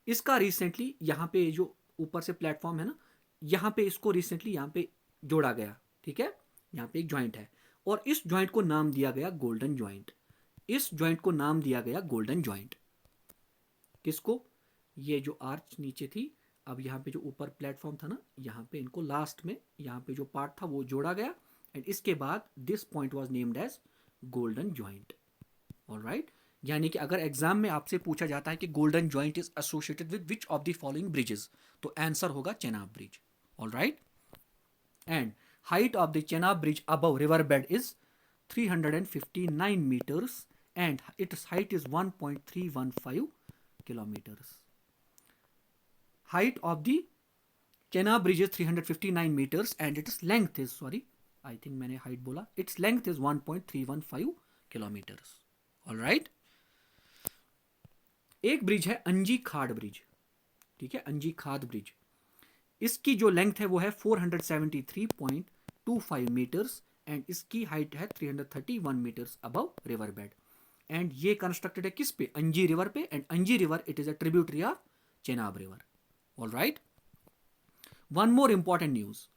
इसका रिसेंटली यहां पे जो ऊपर से प्लेटफॉर्म है ना, यहां पे इसको रिसेंटली यहां पे जोड़ा गया। ठीक है, यहां पे एक ज्वाइंट है और इस ज्वाइंट को नाम दिया गया गोल्डन ज्वाइंट। इस ज्वाइंट को नाम दिया गया गोल्डन ज्वाइंट। किसको? ये जो आर्च नीचे थी, अब यहाँ पे जो ऊपर प्लेटफॉर्म था ना, यहाँ पे इनको लास्ट में यहाँ पे जो पार्ट था वो जोड़ा गया एंड इसके बाद this point was named as golden joint. Alright, यानी कि अगर एग्जाम में आपसे पूछा जाता है कि golden joint is associated with which of the following bridges, तो आंसर होगा Chenab bridge. Alright, and height of the Chenab bridge above river bed is 359 meters and its height is 1.315 kilometers. Height of the Chenab bridge is 359 meters and its length is, sorry, I think मैंने height बोला, its length is 1.315 kilometers. All right. एक bridge है अंजी खाड़ bridge. ठीक है, अंजी खाद ब्रिज। इसकी जो लेंथ है वो है 473.25 मीटर्स एंड इसकी हाइट है 331 metres above river bed. And ये कंस्ट्रक्टेड है किस पे? अंजी रिवर पे। And Anji river it is a tributary of Chenab river. Alright, one more important news,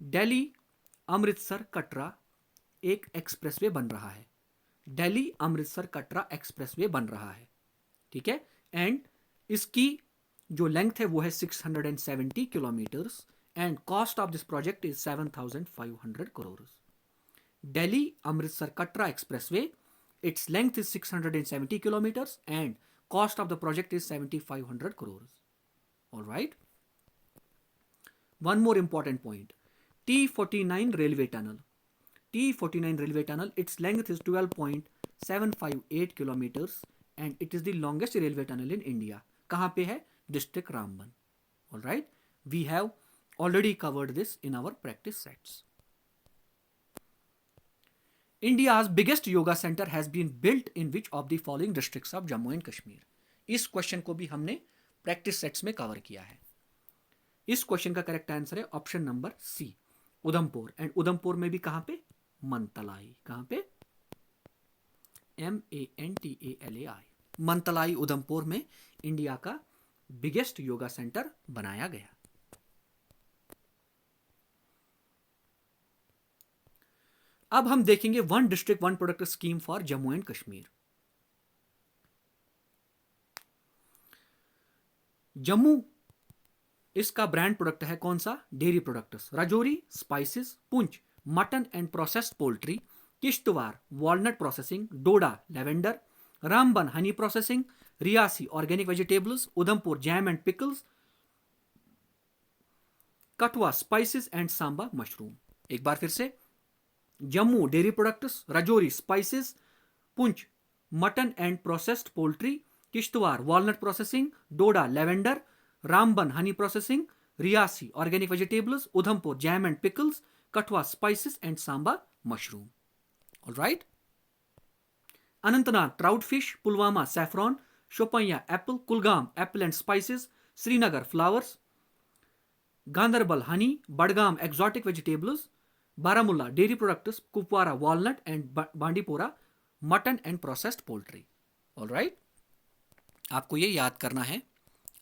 Delhi Amritsar Katra एक एक्सप्रेसवे बन रहा है। दिल्ली अमृतसर कटरा एक्सप्रेसवे बन रहा है। ठीक है, एंड इसकी जो लेंथ है वो है 670 kilometres and cost of this project is 7,500 crores. Delhi Amritsar Katra expressway, its length is 670 kilometers and cost of the project is 7,500 crores. All right. One more important point, T49 railway tunnel. T49 railway tunnel, its length is 12.758 kilometers and it is the longest railway tunnel in India. कहाँ पे है? District Ramban. Alright, we have already covered this in our practice sets. India's biggest yoga center has been built in which of the following districts of Jammu and Kashmir? इस question को भी हमने practice sets में cover किया है. इस question का correct answer है option number C, Udhampur. And Udhampur में भी कहां पे? मंतलाई. कहां पे? MANTALAI. मंतलाई उधमपुर में इंडिया का बिगेस्ट योगा सेंटर बनाया गया. अब हम देखेंगे one district one product scheme for Jammu and Kashmir. Jammu इसका ब्रांड प्रोडक्ट है कौन सा? Dairy products. Rajouri spices, Poonch mutton and processed poultry, Kishtwar walnut processing, Doda lavender, Ramban honey processing, Reasi organic vegetables, Udhampur jam and pickles, Kathua spices and Samba mushroom. एक बार फिर से, Jammu dairy products, Rajouri spices, Poonch mutton and processed poultry, Kishtwar walnut processing, Doda lavender, Ramban honey processing, Reasi organic vegetables, Udhampur jam and pickles, Kathua spices and Samba mushroom. Alright. Anantnag trout fish, Pulwama saffron, Shopian Apple, Kulgam Apple and spices, Srinagar flowers, Ganderbal Honey, Budgam exotic vegetables, Baramulla dairy products, Kupwara walnut and Bandipora mutton and processed poultry. Alright, आपको ये याद करना है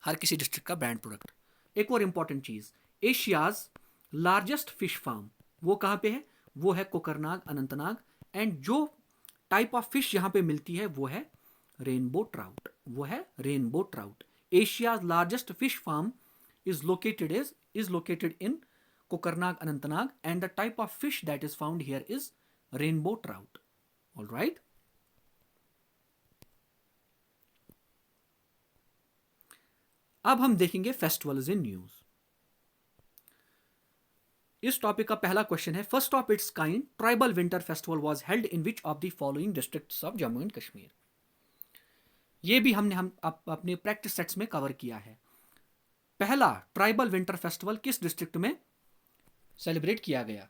हर किसी district का brand product. एक और important चीज, एशियाज लार्जेस्ट फिश फार्म वो कहां पे है? वो है कोकरनाग अनंतनाग. एंड जो टाइप ऑफ फिश यहां पे मिलती है वो है रेनबो ट्राउट. वो है rainbow trout. Asia's largest fish farm is located in Kokernag, Anantnag, and the type of fish that is found here is rainbow trout. All right. अब हम देखेंगे फेस्टिवल्स इन न्यूज. इस टॉपिक का पहला question है, first of its kind tribal winter festival was held in which of the following districts of Jammu and Kashmir. ये भी हम अपने प्रैक्टिस सेट्स में कवर किया है. पहला ट्राइबल विंटर फेस्टिवल किस डिस्ट्रिक्ट में सेलिब्रेट किया गया?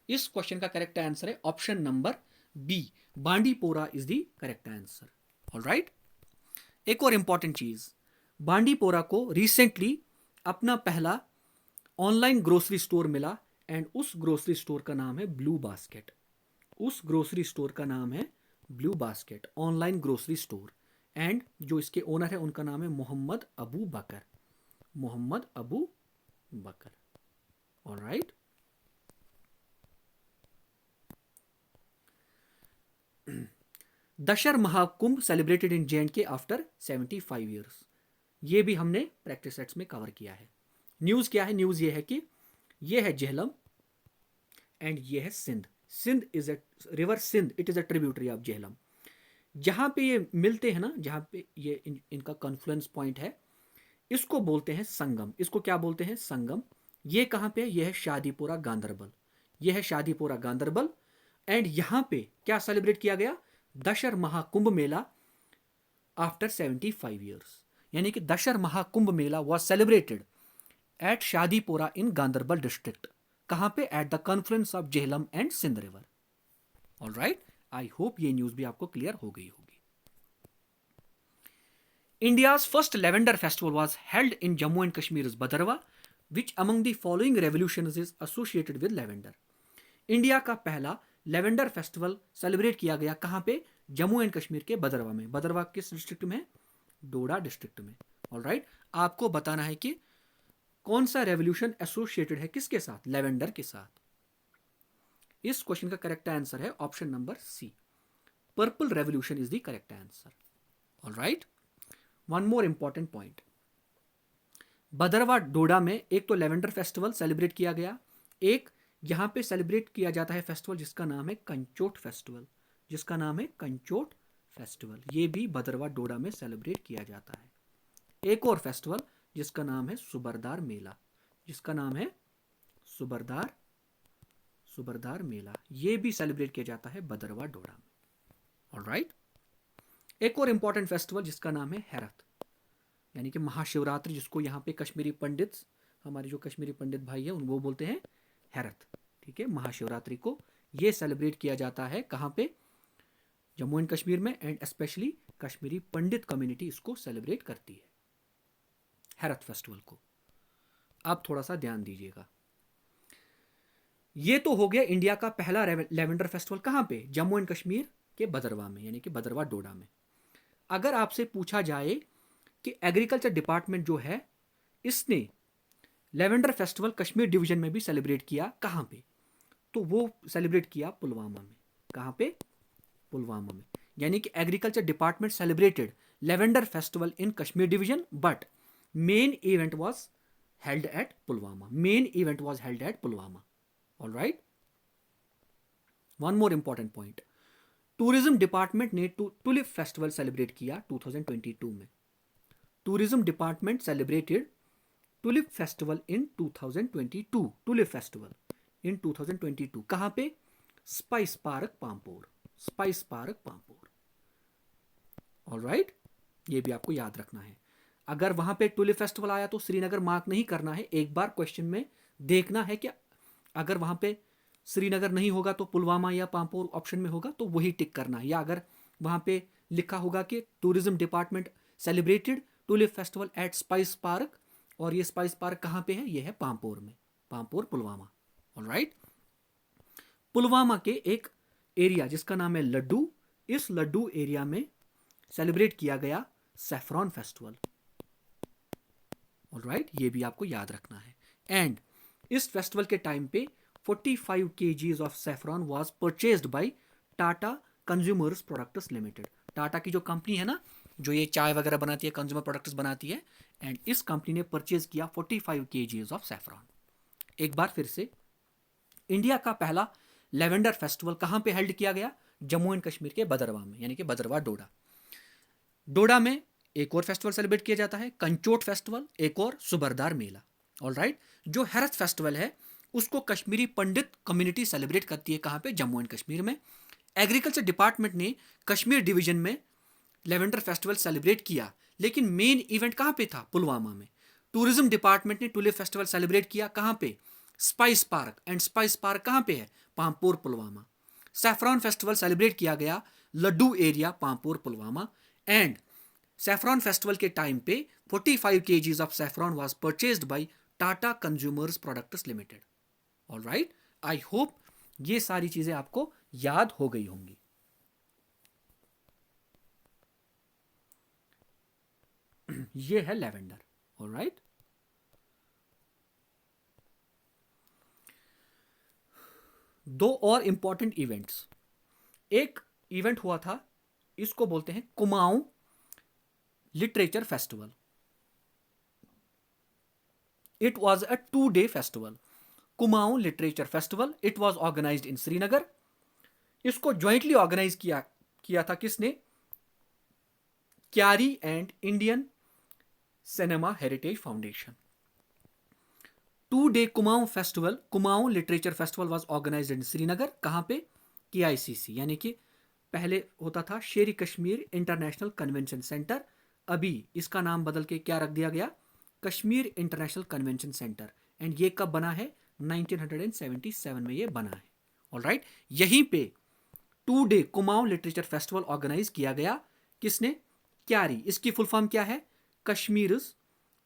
इस क्वेश्चन का करेक्ट आंसर है option number B, Bandipora is the correct answer. Alright. एक और इंपॉर्टेंट चीज, बांडीपोरा को रिसेंटली अपना पहला ऑनलाइन ग्रोसरी स्टोर मिला एंड उस ग्रोसरी स्टोर का नाम है ब्लू बास्केट. उस ग्रोसरी स्टोर का नाम है blue basket online grocery store. And जो इसके ओनर है उनका नाम है Mohammad Abu Bakar. Mohammad Abu Bakar. Alright. Dussehra Mahakumbh celebrated in J and K after 75 years. ये भी हमने प्रैक्टिस सेट्स में कवर किया है. न्यूज क्या है? न्यूज ये है कि ये है झेलम एंड ये है Sindh. Sindh is a river, Sindh it is a tributary of Jhelum. जहां पे ये मिलते हैं ना, जहां पे ये इनका कॉन्फ्लुएंस पॉइंट है, इसको बोलते हैं संगम. इसको क्या बोलते हैं? संगम. ये कहां पे है? ये है शादीपुरा गांदरबल. ये है शादीपुरा गांदरबल. एंड यहां पे क्या सेलिब्रेट किया गया? Dussehra Mahakumbh Mela after 75 years. यानी कि Dussehra Mahakumbh Mela was celebrated at Shadipura in Ganderbal district. कहां पे? At the confluence of Jhelum and Sindh river. Alright. I hope ये न्यूज भी आपको क्लियर हो गई होगी. India's first lavender festival was held in Jammu and Kashmir Bhaderwah. Which among the following revolutions is associated with lavender. India का पहला लेवेंडर फेस्टिवल सेलिब्रेट किया गया कहां पे? जम्मू एंड कश्मीर के बदरवा में. बदरवा किस डिस्ट्रिक्ट में? डोडा डिस्ट्रिक्ट में. ऑलराइट. आपको बताना है कि कौन सा रेवोल्यूशन एसोसिएटेड है किसके साथ? लेवेंडर के साथ. इस क्वेश्चन का करेक्ट आंसर है option number C, purple revolution is the correct answer. Alright. One more important point, Bhaderwah Doda में एक तो लेवेंडर फेस्टिवल सेलिब्रेट किया गया, एक यहां पे सेलिब्रेट किया जाता है फेस्टिवल जिसका नाम है कंचोट फेस्टिवल. जिसका नाम है कंचोट फेस्टिवल. ये भी बदरवा डोडा में सेलिब्रेट किया जाता है. एक और फेस्टिवल जिसका नाम है सुबरदार मेला. जिसका नाम है सुबरदार मेला. ये भी सेलिब्रेट किया जाता है बदरवा डोडा में. ऑलराइट. एक और इम्पॉर्टेंट फेस्टिवल जिसका नाम है हेरत, यानी कि महाशिवरात्रि, जिसको यहाँ पे कश्मीरी पंडित, हमारे जो कश्मीरी पंडित भाई है वो बोलते हैं हेरत। ठीक है, महाशिवरात्रि को ये सेलिब्रेट किया जाता है कहाँ पे, जम्मू एंड कश्मीर में, and specially Kashmiri Pandit community इसको सेलिब्रेट करती है, हेरत फेस्टिवल को। आप थोड़ा सा ध्यान दीजिएगा। ये तो हो गया इंडिया का पहला लेवेंडर फेस्टिवल, कहाँ पे, जम्मू एंड कश्मीर के भदरवा में, यानी कि भदरवा डोडा में। अगर आपसे पूछा जाए कि एग्रीकल्चर डिपार्टमेंट जो है इसने लेवेंडर फेस्टिवल कश्मीर डिवीजन में भी सेलिब्रेट किया कहाँ पे, तो वो सेलिब्रेट किया पुलवामा में। कहाँ पे, पुलवामा में। यानी कि agriculture department celebrated lavender festival in Kashmir division, but main event was held at Pulwama. Main event was held at Pulwama. All right, one more important point, tourism department ने टुलिप फेस्टिवल सेलिब्रेट किया 2022 में। Tourism department celebrated tulip festival in 2022, tulip festival in 2022 कहां पे, spice park Pampore, spice park Pampore. Alright, ये भी आपको याद रखना है। अगर वहां पे टुलिप फेस्टिवल आया तो श्रीनगर मार्क नहीं करना है, एक बार क्वेश्चन में देखना है कि अगर वहां पे श्रीनगर नहीं होगा तो पुलवामा या पामपोर ऑप्शन में होगा तो वही टिक करना है, या अगर वहां पे लिखा होगा कि tourism department celebrated tulip festival at spice park, और ये स्पाइस पार्क कहां पे है, ये है पामपोर में, पामपोर पुलवामा। ऑलराइट, पुलवामा के एक एरिया जिसका नाम है लड्डू, इस लड्डू एरिया में सेलिब्रेट किया गया सैफरॉन फेस्टिवल। ऑलराइट, ये भी आपको याद रखना है। एंड इस फेस्टिवल के टाइम पे 45 kgs of saffron was purchased by Tata consumers products limited. Tata की जो कंपनी है ना, जो ये चाय वगैरह बनाती है, कंज्यूमर प्रोडक्ट्स बनाती है, एंड इस कंपनी ने परचेज किया 45 kgs ऑफ सैफरॉन। एक बार फिर से, इंडिया का पहला लेवेंडर फेस्टिवल कहां पे हेल्ड किया गया, जम्मू एंड कश्मीर के भदरवा में, यानी कि भदरवा डोडा। डोडा में एक और फेस्टिवल सेलिब्रेट किया जाता है, कंचोट फेस्टिवल, एक और सुबरदार मेला। ऑलराइट, जो हेरत फेस्टिवल है उसको कश्मीरी पंडित कम्युनिटी सेलिब्रेट करती है कहां पे, जम्मू एंड कश्मीर में। एग्रीकल्चर डिपार्टमेंट ने कश्मीर डिवीजन में लेवेंडर फेस्टिवल सेलिब्रेट किया, लेकिन मेन इवेंट कहां पे था, पुलवामा में। टूरिज्म डिपार्टमेंट ने टुलिप फेस्टिवल सेलिब्रेट किया कहां पे, spice park, and spice park कहां पे है, Pampore Pulwama. Saffron festival celebrate किया गया Laddu area, Pampore Pulwama. And saffron festival के टाइम पे 45 kgs of saffron was purchased by Tata consumers products limited. Alright, I hope ये सारी चीजें आपको याद हो गई होंगी। ये है लेवेंडर। ऑलराइट, दो और इंपॉर्टेंट इवेंट्स। एक इवेंट हुआ था, इसको बोलते हैं Kumaon literature festival. It was a 2-day festival, Kumaon literature festival. It was organised in Srinagar. इसको ज्वाइंटली ऑर्गेनाइज किया था किसने, KYARI and Indian cinema heritage foundation. 2-day Kumaon festival, Kumaon literature festival was organised in Srinagar. कहां पे, KICC, यानी कि पहले होता था शेरी कश्मीर इंटरनेशनल कन्वेंशन सेंटर, अभी इसका नाम बदल के क्या रख दिया गया, Kashmir international convention centre. And ये कब बना है, 1977 में ये बना है। ऑलराइट, यहीं पे 2-day Kumaon literature festival organise किया गया, किसने, क्यारी। इसकी फुल फॉर्म क्या है, Kashmir's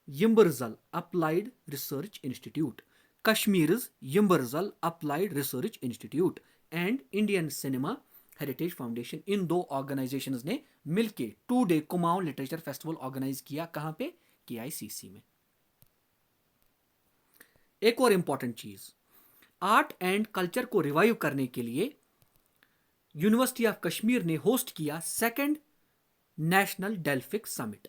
Yimberzal applied research institute, Kashmir's Yimberzal applied research institute and Indian cinema heritage foundation. इन दो ऑर्गेनाइजेशंस ने मिलकर 2-day Kumaon literature festival organise किया कहां पे, KICC में। एक और इंपॉर्टेंट चीज, आर्ट एंड कल्चर को रिवाइव करने के लिए यूनिवर्सिटी ऑफ कश्मीर ने होस्ट किया second national Delphic summit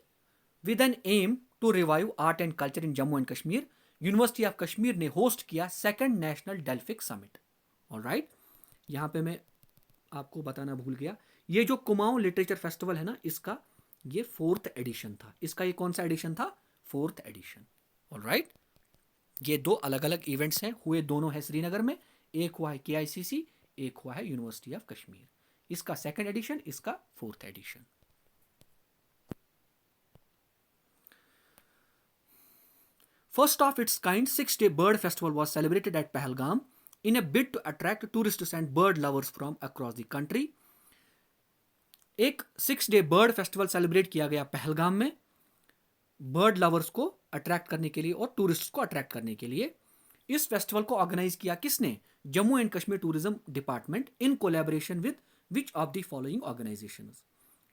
with an aim to revive art and culture in Jammu and Kashmir. University of Kashmir ने होस्ट किया second national Delphic summit. Alright, यहां पे मैं आपको बताना भूल गया, ये जो कुमाऊं लिटरेचर फेस्टिवल है ना, इसका ये 4th एडिशन था। इसका ये कौन सा एडिशन था, 4th एडिशन। ऑलराइट, ये दो अलग अलग इवेंट्स हैं, हुए दोनों है श्रीनगर में, एक हुआ है KICC, एक हुआ है यूनिवर्सिटी ऑफ कश्मीर। इसका 2nd एडिशन, इसका 4th edition. First of its kind 6-day bird festival was celebrated at Pahalgam in a bid to attract tourists and bird lovers from across the country. एक 6-डे bird festival celebrate किया गया पहलगाम में bird lovers को attract करने के लिए और tourist को अट्रैक्ट करने के लिए. इस फेस्टिवल को ऑर्गेनाइज किया किसने? Jammu and Kashmir tourism department in collaboration with which of the following organisations.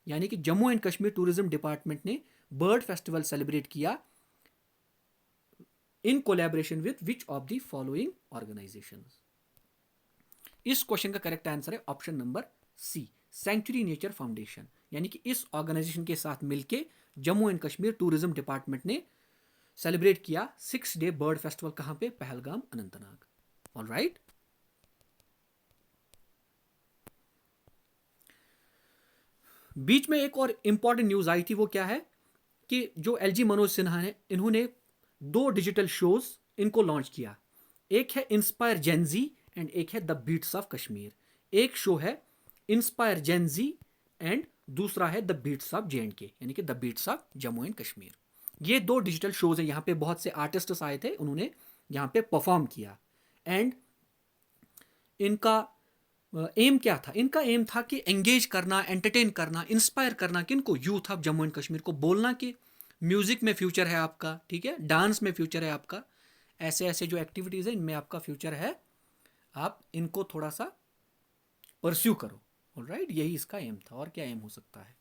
यानी कि Jammu and Kashmir tourism department ने बर्ड फेस्टिवल सेलिब्रेट किया in collaboration with which of the following organisations. इस क्वेश्चन का करेक्ट आंसर है option number C, century nature foundation. यानी कि इस ऑर्गेनाइजेशन के साथ मिलके Jammu and Kashmir tourism department ने सेलिब्रेट किया 6-डे बर्ड फेस्टिवल. कहां पे? पहलगाम, अनंतनाग. ऑलराइट. बीच में एक और इंपॉर्टेंट न्यूज आई थी. वो क्या है कि जो एलजी मनोज सिन्हा है, इन्होंने 2 डिजिटल शोज इनको लॉन्च किया. एक है इंस्पायर जेनजी एंड एक है द बीट्स ऑफ कश्मीर. एक शो है इंस्पायर जेनजी एंड दूसरा है द बीट्स ऑफ जेएंडके, यानी कि the beats of Jammu and Kashmir. ये 2 डिजिटल शोज हैं. यहाँ पे बहुत से आर्टिस्ट्स आए थे, उन्होंने यहाँ पे परफॉर्म किया. एंड इनका एम क्या था? इनका एम था कि एंगेज करना, एंटरटेन करना, इंस्पायर करना किनको? Youth of Jammu and Kashmir को. बोलना कि म्यूजिक में फ्यूचर है आपका, ठीक है, डांस में फ्यूचर है आपका, ऐसे ऐसे जो एक्टिविटीज है इनमें आपका फ्यूचर है, आप इनको थोड़ा सा परस्यू करो. ऑलराइट, यही इसका एम था. और क्या एम हो सकता है?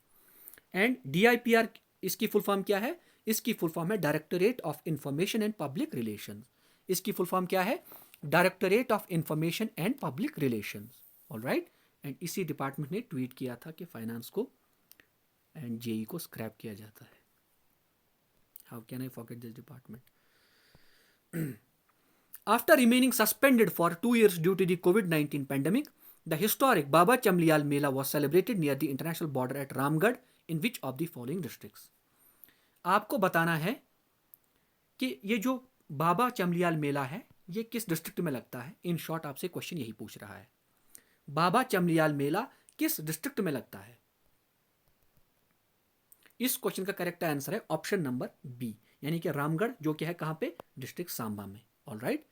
एंड DIPR इसकी फुल फॉर्म क्या है? इसकी फुल फॉर्म है directorate of information and public relations. इसकी फुल फॉर्म क्या है? Directorate of information and public relations. Alright. And इसी डिपार्टमेंट ने ट्वीट किया था कि फाइनेंस को एंड जेई को स्क्रैप किया जाता है. How can I forget this department? After remaining suspended for 2 years due to the COVID-19 pandemic, the historic Baba Chamliyal Mela was celebrated near the international border at Ramgarh in which of the following districts? आपको बताना है कि ये जो बाबा चमलियाल मेला है ये किस district में लगता है. इन शॉर्ट आपसे क्वेश्चन यही पूछ रहा है. बाबा चमलियाल मेला किस डिस्ट्रिक्ट में लगता है? इस क्वेश्चन का करेक्ट आंसर है ऑप्शन नंबर बी, यानी कि रामगढ़, जो कि है कहां पे? डिस्ट्रिक्ट सांबा में. ऑलराइट.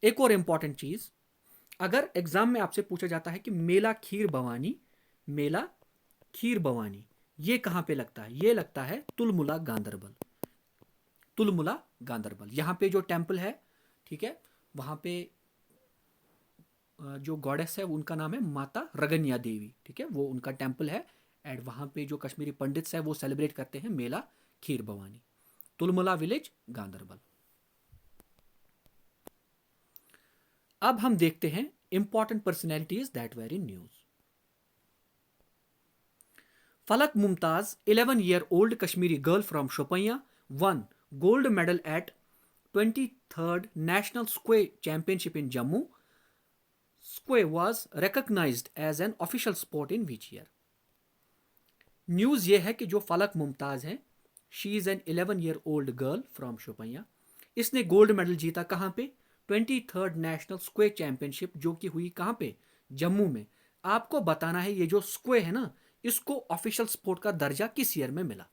एक और इंपॉर्टेंट चीज, अगर एग्जाम में आपसे पूछा जाता है कि मेला खीर भवानी, मेला खीर भवानी ये कहां पे लगता है? ये लगता है तुलमुला गांदरबल. तुलमुला गांदरबल. यहां पे जो टेम्पल है, ठीक है, वहां पे जो गॉडेस है उनका नाम है माता रगन्या देवी. ठीक है, वो उनका टेम्पल है. एंड वहां पे जो कश्मीरी पंडित्स है वो सेलिब्रेट करते हैं मेला खीर भवानी. तुलमुला विलेज, गांदरबल. अब हम देखते हैं important personalities that were in news. Falak Mumtaz, 11-year-old Kashmiri girl from Shopian, won gold medal at 23rd National Square Championship in Jammu. Square was recognized as an official sport in which year? News ये है कि जो फलक मुमताज हैं, she is an 11-year-old girl from Shopian. इसने gold medal जीता कहां पे? 23rd नेशनल स्क्वे चैंपियनशिप, जो कि हुई कहां पे? जम्मू में. आपको बताना है ये जो स्क्वे है ना, इसको ऑफिशियल स्पोर्ट का दर्जा किस ईयर में मिला?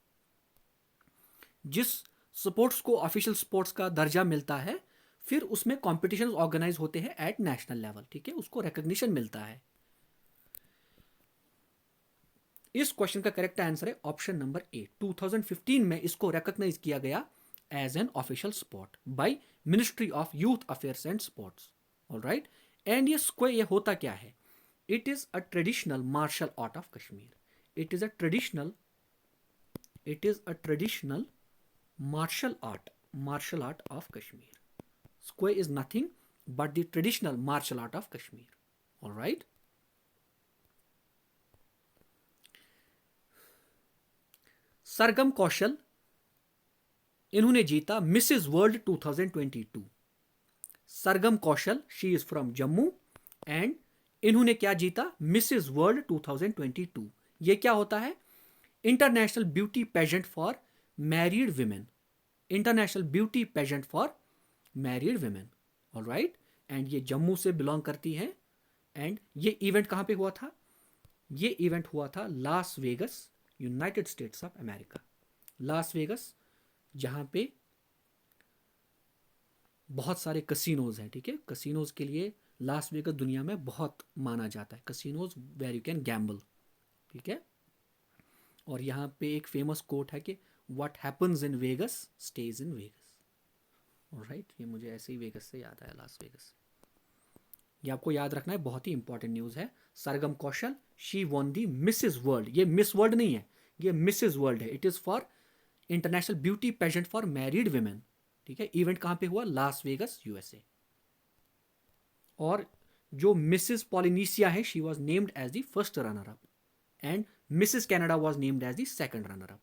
जिस स्पोर्ट्स को ऑफिशियल स्पोर्ट्स का दर्जा मिलता है, फिर उसमें कॉम्पिटिशन ऑर्गेनाइज होते हैं एट नेशनल लेवल. ठीक है, उसको रिकॉग्निशन मिलता है. इस क्वेश्चन का करेक्ट आंसर है ऑप्शन नंबर ए. 2015 में इसको रिकॉग्नाइज किया गया as an official sport by ministry of youth affairs and sports. Alright. And ये स्क्वे ये होता क्या है? It is a traditional martial art of Kashmir. It is a traditional martial art of Kashmir. Square is nothing but the traditional martial art of Kashmir. All right. Sargam Kaushal, इन्होंने जीता Mrs world 2022. Sargam Kaushal, she is from Jammu एंड इन्होंने क्या जीता? Mrs world 2022. ये क्या होता है? International beauty pageant for married women. International beauty pageant for married women. Alright. And ये जम्मू से बिलोंग करती हैं. एंड ये इवेंट कहां पे हुआ था? ये इवेंट हुआ था Las Vegas, United states of America. Las Vegas, जहां पे बहुत सारे कसिनोज हैं, ठीक है। कसिनोज के लिए लास वेगस दुनिया में बहुत माना जाता है, casinos where you can gamble, ठीक है। और यहाँ पे एक फेमस कोट है कि what happens in Vegas stage in Vegas. Right, ये मुझे ऐसे ही वेगस से याद आया, लास वेगस। ये आपको याद रखना है, बहुत ही इंपॉर्टेंट न्यूज़ है। Sargam Kaushal, she won the Mrs World. ये मिस वर्ल्ड नहीं है, ये मिसेज वर्ल्ड है। It is for international beauty pageant for married women, ठीक है। इवेंट कहाँ पे हुआ? Las Vegas, USA. और जो मिसेस पॉलिनेशिया है, she was named as the first runner up and Mrs Canada was named as the second runner up.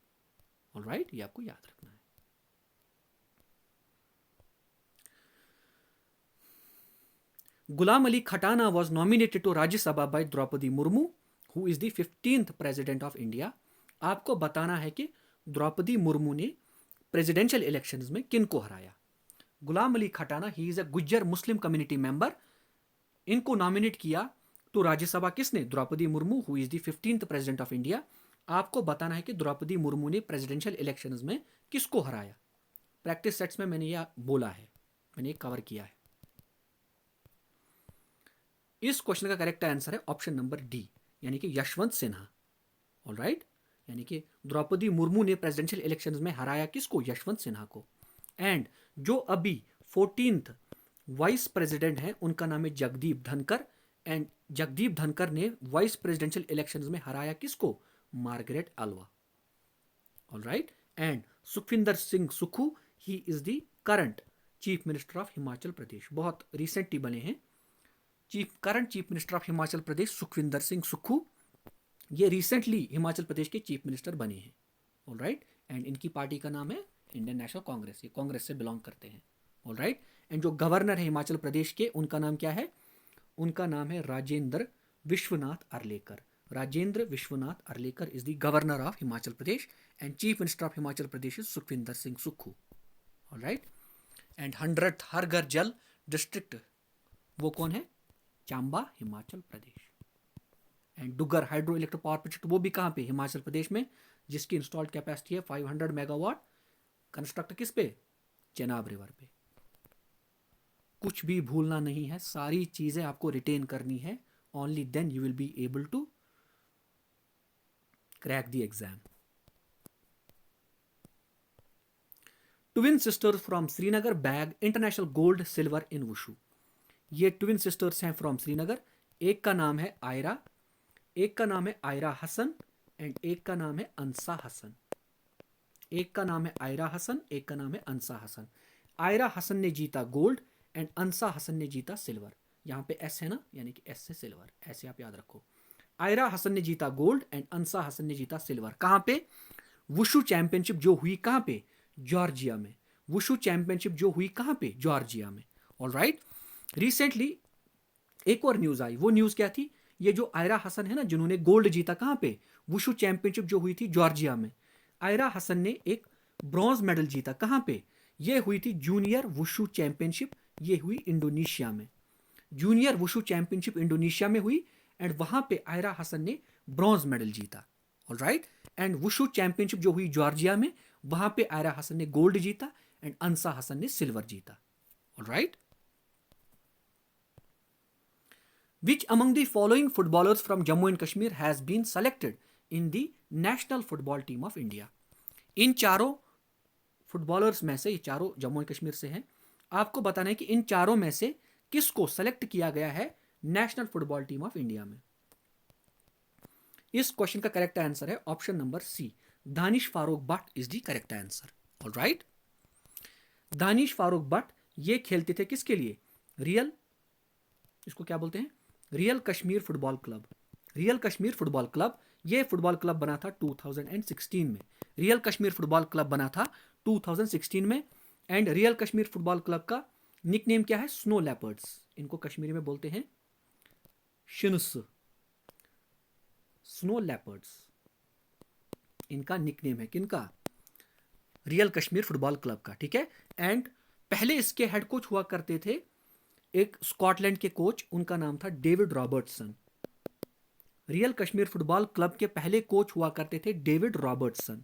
Alright, ये आपको याद रखना है। Ghulam Ali Khatana was nominated to Rajya Sabha by Draupadi Murmu, who is the 15th president of India. आपको बताना है कि द्रौपदी मुर्मू ने प्रेसिडेंशियल इलेक्शंस में किन को हराया। Ghulam Ali Khatana, he is a Gujjar Muslim community member. इनको नॉमिनेट किया तो राज्यसभा किसने? Draupadi Murmu, who is the 15th president of India. आपको बताना है कि द्रौपदी मुर्मू ने प्रेसिडेंशियल इलेक्शंस में किसको हराया। प्रैक्टिस सेट्स में मैंने यह बोला है, मैंने कवर किया है। इस क्वेश्चन का करेक्ट आंसर है ऑप्शन नंबर डी, यानी कि यशवंत सिन्हा। ऑलराइट, यानी कि द्रौपदी मुर्मू ने प्रेसिडेंशियल इलेक्शंस में हराया किसको? यशवंत सिन्हा को। एंड जो अभी 14th वाइस प्रेसिडेंट हैं उनका नाम है जगदीप धनकर। एंड जगदीप धनकर ने वाइस प्रेसिडेंशियल इलेक्शंस में हराया किसको? Margaret Alva. Alright, and Sukhvinder Singh Sukhu, he is the current chief minister of Himachal Pradesh. बहुत रिसेंटली बने हैं current chief minister of Himachal Pradesh Sukhvinder Singh Sukhu. ये रिसेंटली हिमाचल प्रदेश के चीफ मिनिस्टर बने हैं। ऑलराइट, एंड इनकी पार्टी का नाम है इंडियन नेशनल कांग्रेस, ये कांग्रेस से बिलोंग करते हैं। ऑलराइट, एंड जो गवर्नर है हिमाचल प्रदेश के, उनका नाम क्या है? उनका नाम है Rajendra Vishwanath Arlekar. Rajendra Vishwanath Arlekar is the governor of Himachal Pradesh and chief minister of Himachal Pradesh is Sukhvinder Singh Sukhu. Alright, and 100th Har Ghar Jal district वो कौन है? Chamba, Himachal Pradesh. And Dugar hydro electric power project वो भी कहाँ पे? हिमाचल प्रदेश में, जिसकी इंस्टॉल्ड कैपेसिटी है 500 मेगावाट। कंस्ट्रक्ट किस पे? चेनाब रिवर पे। कुछ भी भूलना नहीं है, सारी चीजें आपको रिटेन करनी है। Only then you will be able to crack the exam. Twin sisters from Srinagar bag international gold silver in wushu. ये ट्विन सिस्टर्स हैं फ्रॉम श्रीनगर। एक का नाम है आयरा, एक का नाम है आयरा हसन एंड एक का नाम है अंसा हसन। एक का नाम है आयरा हसन, एक का नाम है अंसा हसन। आयरा हसन ने जीता गोल्ड एंड अंसा हसन ने जीता सिल्वर। यहाँ पे एस है ना, यानी कि एस से सिल्वर, ऐसे आप याद रखो। आयरा हसन ने जीता गोल्ड एंड अंसा हसन ने जीता सिल्वर। कहाँ पे? वुशु चैंपियनशिप जो हुई कहाँ पे? जॉर्जिया में। वुशु चैंपियनशिप जो हुई कहाँ पे? जॉर्जिया में। ऑलराइट, रिसेंटली एक और न्यूज आई। वो न्यूज क्या थी? ये जो आयरा हसन है ना, जिन्होंने गोल्ड जीता कहाँ पे? वुशु चैंपियनशिप जो हुई थी जॉर्जिया में। आयरा हसन ने एक ब्रॉन्ज मेडल जीता कहाँ पे? ये हुई थी जूनियर वुशु चैंपियनशिप, ये हुई इंडोनेशिया में। जूनियर वुशु चैंपियनशिप इंडोनेशिया में हुई एंड वहां पे आयरा हसन ने ब्रॉन्ज मेडल जीता। ऑलराइट, एंड वुशु चैंपियनशिप जो हुई जॉर्जिया में, वहां पे आयरा हसन ने गोल्ड जीता एंड अंसा हसन ने सिल्वर जीता। Alright, Which among the following footballers from Jammu and Kashmir has been selected in the national football team of India? इन चारों फुटबॉलर्स में से, ये चारों जम्मू एंड कश्मीर से हैं। आपको बताना है कि इन चारों में से किसको सेलेक्ट किया गया है national football team of India में। इस क्वेश्चन का करेक्ट आंसर है option number C, Danish Farooq Bhat is the correct answer. Alright, Danish Farooq Bhat ये खेलते थे किसके लिए? रियल, इसको क्या बोलते हैं? Real Kashmir football club. Real Kashmir football club, ये फुटबॉल क्लब बना था 2016 में। रियल कश्मीर फुटबॉल क्लब बना था 2016 में and real Kashmir football club का निकनेम क्या है? Snow leopards. इनको कश्मीरी में बोलते हैं शिनुस, स्नो लेपर्ड्स इनका निकनेम है। किनका? रियल कश्मीर फुटबॉल क्लब का, ठीक है। एंड पहले इसके हेड कोच हुआ करते थे एक स्कॉटलैंड के कोच, उनका नाम था David Robertson. Real Kashmir football club के पहले कोच हुआ करते थे डेविड रॉबर्टसन,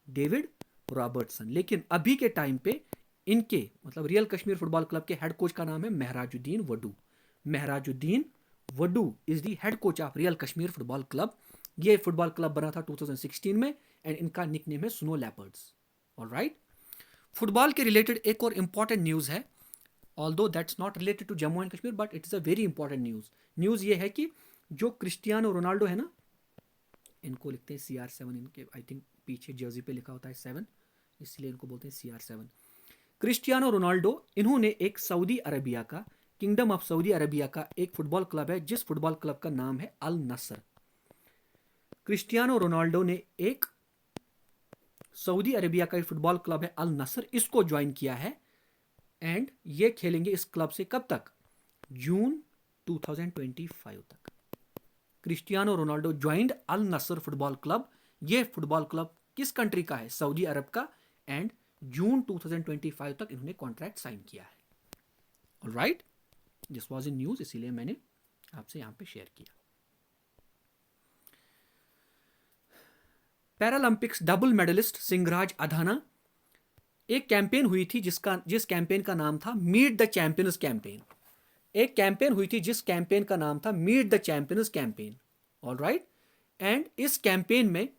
डेविड रॉबर्टसन। लेकिन अभी के टाइम पे इनके मतलब रियल कश्मीर फुटबॉल क्लब के हेड कोच का नाम है Mehrajuddin Wadoo. Mehrajuddin Wadoo is the head coach of real Kashmir football club. ये फुटबॉल क्लब बना था 2016 में एंड इनका निकनेम है स्नो लेपर्ड्स। ऑलराइट, फुटबॉल के रिलेटेड एक और इंपॉर्टेंट न्यूज़ है, although that's not related to Jammu and Kashmir but it is a very important news ये है कि जो क्रिस्टियानो रोनाल्डो है ना, इनको लिखते हैं CR7, इनके आई थिंक पीछे जर्सी पे लिखा होता है 7, इसलिए इनको बोलते हैं CR7। क्रिस्टियानो रोनाल्डो, इन्होंने एक सऊदी अरबिया का, किंगडम ऑफ सऊदी अरबिया का एक फुटबॉल क्लब है जिस फुटबॉल क्लब का नाम है अल नसर। क्रिस्टियानो रोनाल्डो ने एक सऊदी अरबिया का एक फुटबॉल क्लब है अल नसर, इसको ज्वाइन किया है एंड ये खेलेंगे इस क्लब से कब तक, जून 2025 तक। क्रिस्टियानो रोनाल्डो ज्वाइंड अल नसर फुटबॉल क्लब। ये फुटबॉल क्लब किस कंट्री का है, सऊदी अरब का, एंड जून 2025 तक इन्होंने कॉन्ट्रैक्ट साइन किया है। Alright, this was in news, इसीलिए मैंने आपसे यहां पे शेयर किया। Paralympics double medallist Singhraj Adhana, एक कैंपेन हुई थी जिस कैंपेन का नाम था मीट द चैंपियंस कैंपेन। एक कैंपेन हुई थी जिस कैंपेन का नाम था meet the champions campaign. Alright, and इस कैंपेन में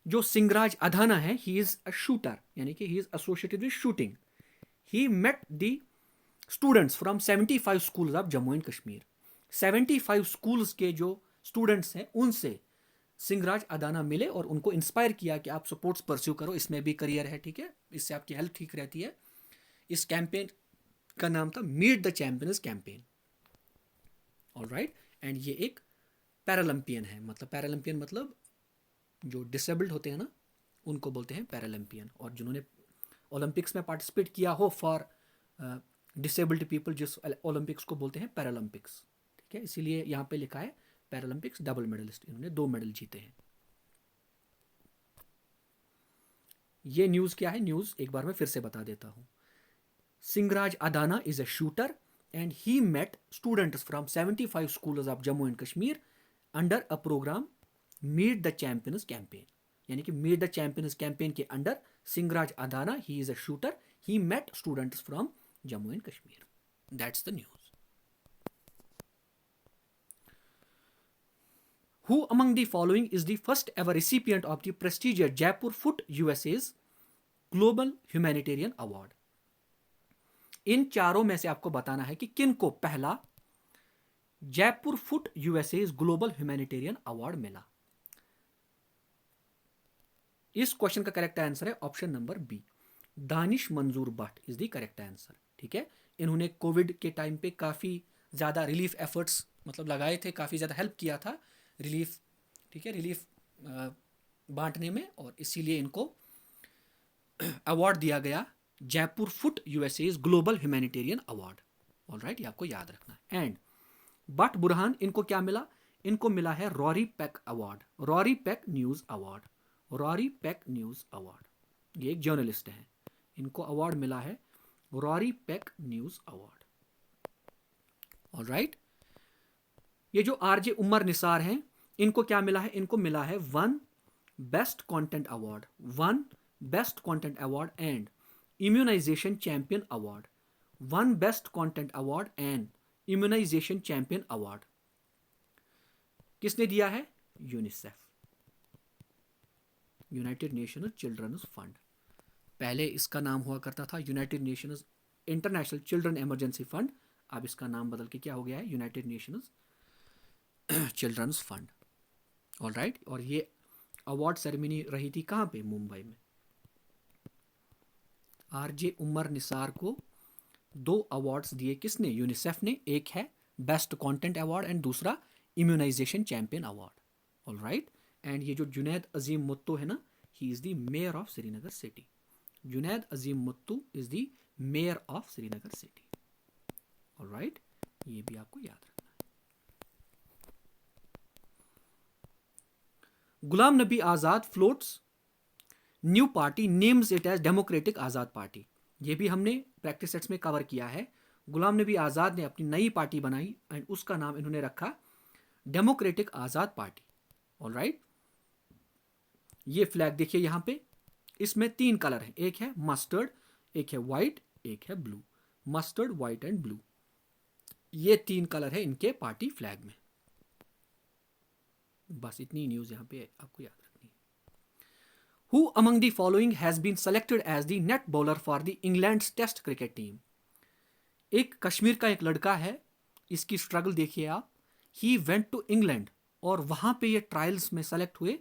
जो सिंगराज अधाना है, ही इज अ शूटर, यानी कि he is associated with shooting. He met the students from 75 schools of Jammu and Kashmir. 75 schools के जो स्टूडेंट्स हैं उनसे सिंगराज अदाना मिले और उनको इंस्पायर किया कि आप स्पोर्ट्स परस्यू करो, इसमें भी करियर है, ठीक है, इससे आपकी हेल्थ ठीक रहती है। इस कैंपेन का नाम था meet the champions campaign. Alright, and ये एक पैरालंपियन है, मतलब पैरालंपियन मतलब जो डिसेबल्ड होते हैं ना उनको बोलते हैं पैरालंपियन, और जिन्होंने ओलंपिक्स में पार्टिसिपेट किया हो फॉर डिसेबल्ड पीपल, जिस ओलंपिक्स को बोलते हैं पैरालंपिक्स, ठीक है, इसीलिए यहाँ पे लिखा है पैरालंपिक्स डबल मेडलिस्ट, इन्होंने 2 मेडल जीते हैं। ये न्यूज़ क्या है, न्यूज़ एक बार मैं फिर से बता देता हूँ। Singhraj Adhana is a shooter and he met students from 75 schools of Jammu and Kashmir under a programme meet the champions campaign, यानी कि मीट द चैंपियंस कैंपेन के under Singhraj Adhana, he is a shooter, he met students from Jammu and Kashmir. That's the news. Who among the following is the first ever recipient of the prestigious Jaipur Foot USA's Global Humanitarian Award? इन चारों में से आपको बताना है कि किन को पहला Jaipur foot USA's global humanitarian award मिला। इस क्वेश्चन का करेक्ट आंसर है option number B, Danish Manzoor Bhatt is the correct answer. ठीक है, इन्होंने कोविड के टाइम पे काफ़ी ज़्यादा रिलीफ एफर्ट्स मतलब लगाए थे, काफ़ी ज़्यादा हेल्प किया था रिलीफ, ठीक है, रिलीफ बांटने में, और इसीलिए इनको अवार्ड दिया गया Jaipur foot USA's global humanitarian award. Alright, ये आपको याद रखना है। एंड बट बुरहान, इनको क्या मिला, इनको मिला है Rory pack award, Rory pack news award, Rory pack news award. ये एक जर्नलिस्ट हैं, इनको अवार्ड मिला है Rory pack news award. Alright, ये जो आरजे उमर निसार हैं, इनको क्या मिला है, इनको मिला है 1 best content award, 1 best content award and immunisation champion award, 1 best content award and immunisation champion award. किसने दिया है, UNICEF, United Nations Children's Fund. पहले इसका नाम हुआ करता था United Nations International Children Emergency Fund, अब इसका नाम बदल के क्या हो गया है, United Nations Children's Fund. Alright, और ये अवार्ड सेरेमनी रही थी कहाँ पे, मुंबई में। आरजे उमर निसार को 2 अवार्ड्स दिए किसने, यूनिसेफ ने, एक है बेस्ट कंटेंट अवार्ड एंड दूसरा immunisation champion award. Alright, and ये जो जुनैद अजीम मुत्तू है ना, he is the mayor of Srinagar city, Junaid Azim Mattu is the mayor of Srinagar city. Alright, ये भी आपको याद रखना है। Ghulam Nabi Azad floats new party, names it as democratic Azad party. ये भी हमने प्रैक्टिस सेट्स में कवर किया है। गुलाम नबी आज़ाद ने अपनी नई पार्टी बनाई एंड उसका नाम इन्होंने रखा डेमोक्रेटिक आज़ाद पार्टी। ऑलराइट, ये फ्लैग देखिए यहाँ पे, इसमें 3 कलर हैं, एक है मस्टर्ड, एक है वाइट एक है blue, mustard, white and blue. ये 3 कलर है इनके पार्टी फ्लैग में। बस इतनी न्यूज़ यहाँ पे आपको याद रखनी है। Who among the following has been selected as the net bowler for the England's Test cricket team? एक कश्मीर का एक लड़का है, इसकी स्ट्रगल देखिए आप। ही वेंट टू इंग्लैंड और वहां पे ये ट्रायल्स में सेलेक्ट हुए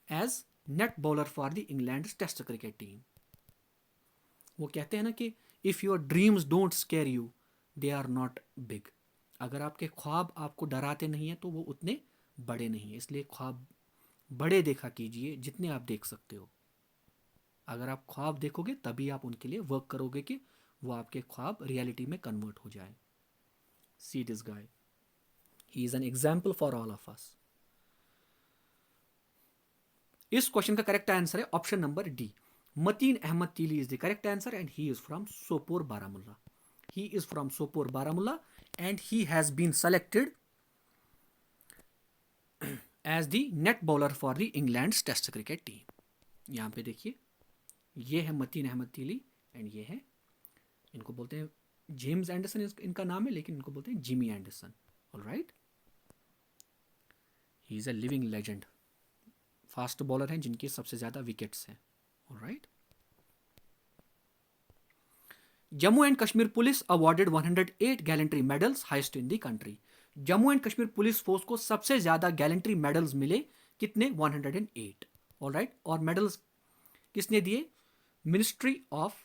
as net bowler for the England test cricket team. वो कहते हैं ना कि if your dreams don't scare you they are not big. अगर आपके ख्वाब आपको डराते नहीं है तो वो उतने बड़े नहीं है। इसलिए ख्वाब बड़े देखा कीजिए जितने आप देख सकते हो। अगर आप ख्वाब देखोगे तभी आप उनके लिए वर्क करोगे कि वो आपके ख्वाब रियलिटी में कन्वर्ट हो जाए। See this guy, he is an example for all of us. इस क्वेश्चन का करेक्ट आंसर है option number D, Mateen Ahmad Teli is the correct answer and he is from Sopore Baramulla. He is from Sopore Baramulla and he has been selected as the net bowler for the England's Test cricket team. यहाँ पे देखिए, ये है मतीन अहमद तीली and ये है, इनको बोलते हैं जेम्स एंडरसन इनका नाम है, लेकिन इनको बोलते हैं Jimmy Anderson. Alright, he is a living legend. Fast bowler हैं जिनके सबसे ज़्यादा विकेट्स हैं। Alright, Jammu and Kashmir police awarded 108 gallantry medals, highest in the country. Jammu and Kashmir police force को सबसे ज्यादा गैलेंट्री मेडल्स मिले, कितने? 108। ऑलराइट, और मेडल्स किसने दिए? मिनिस्ट्री ऑफ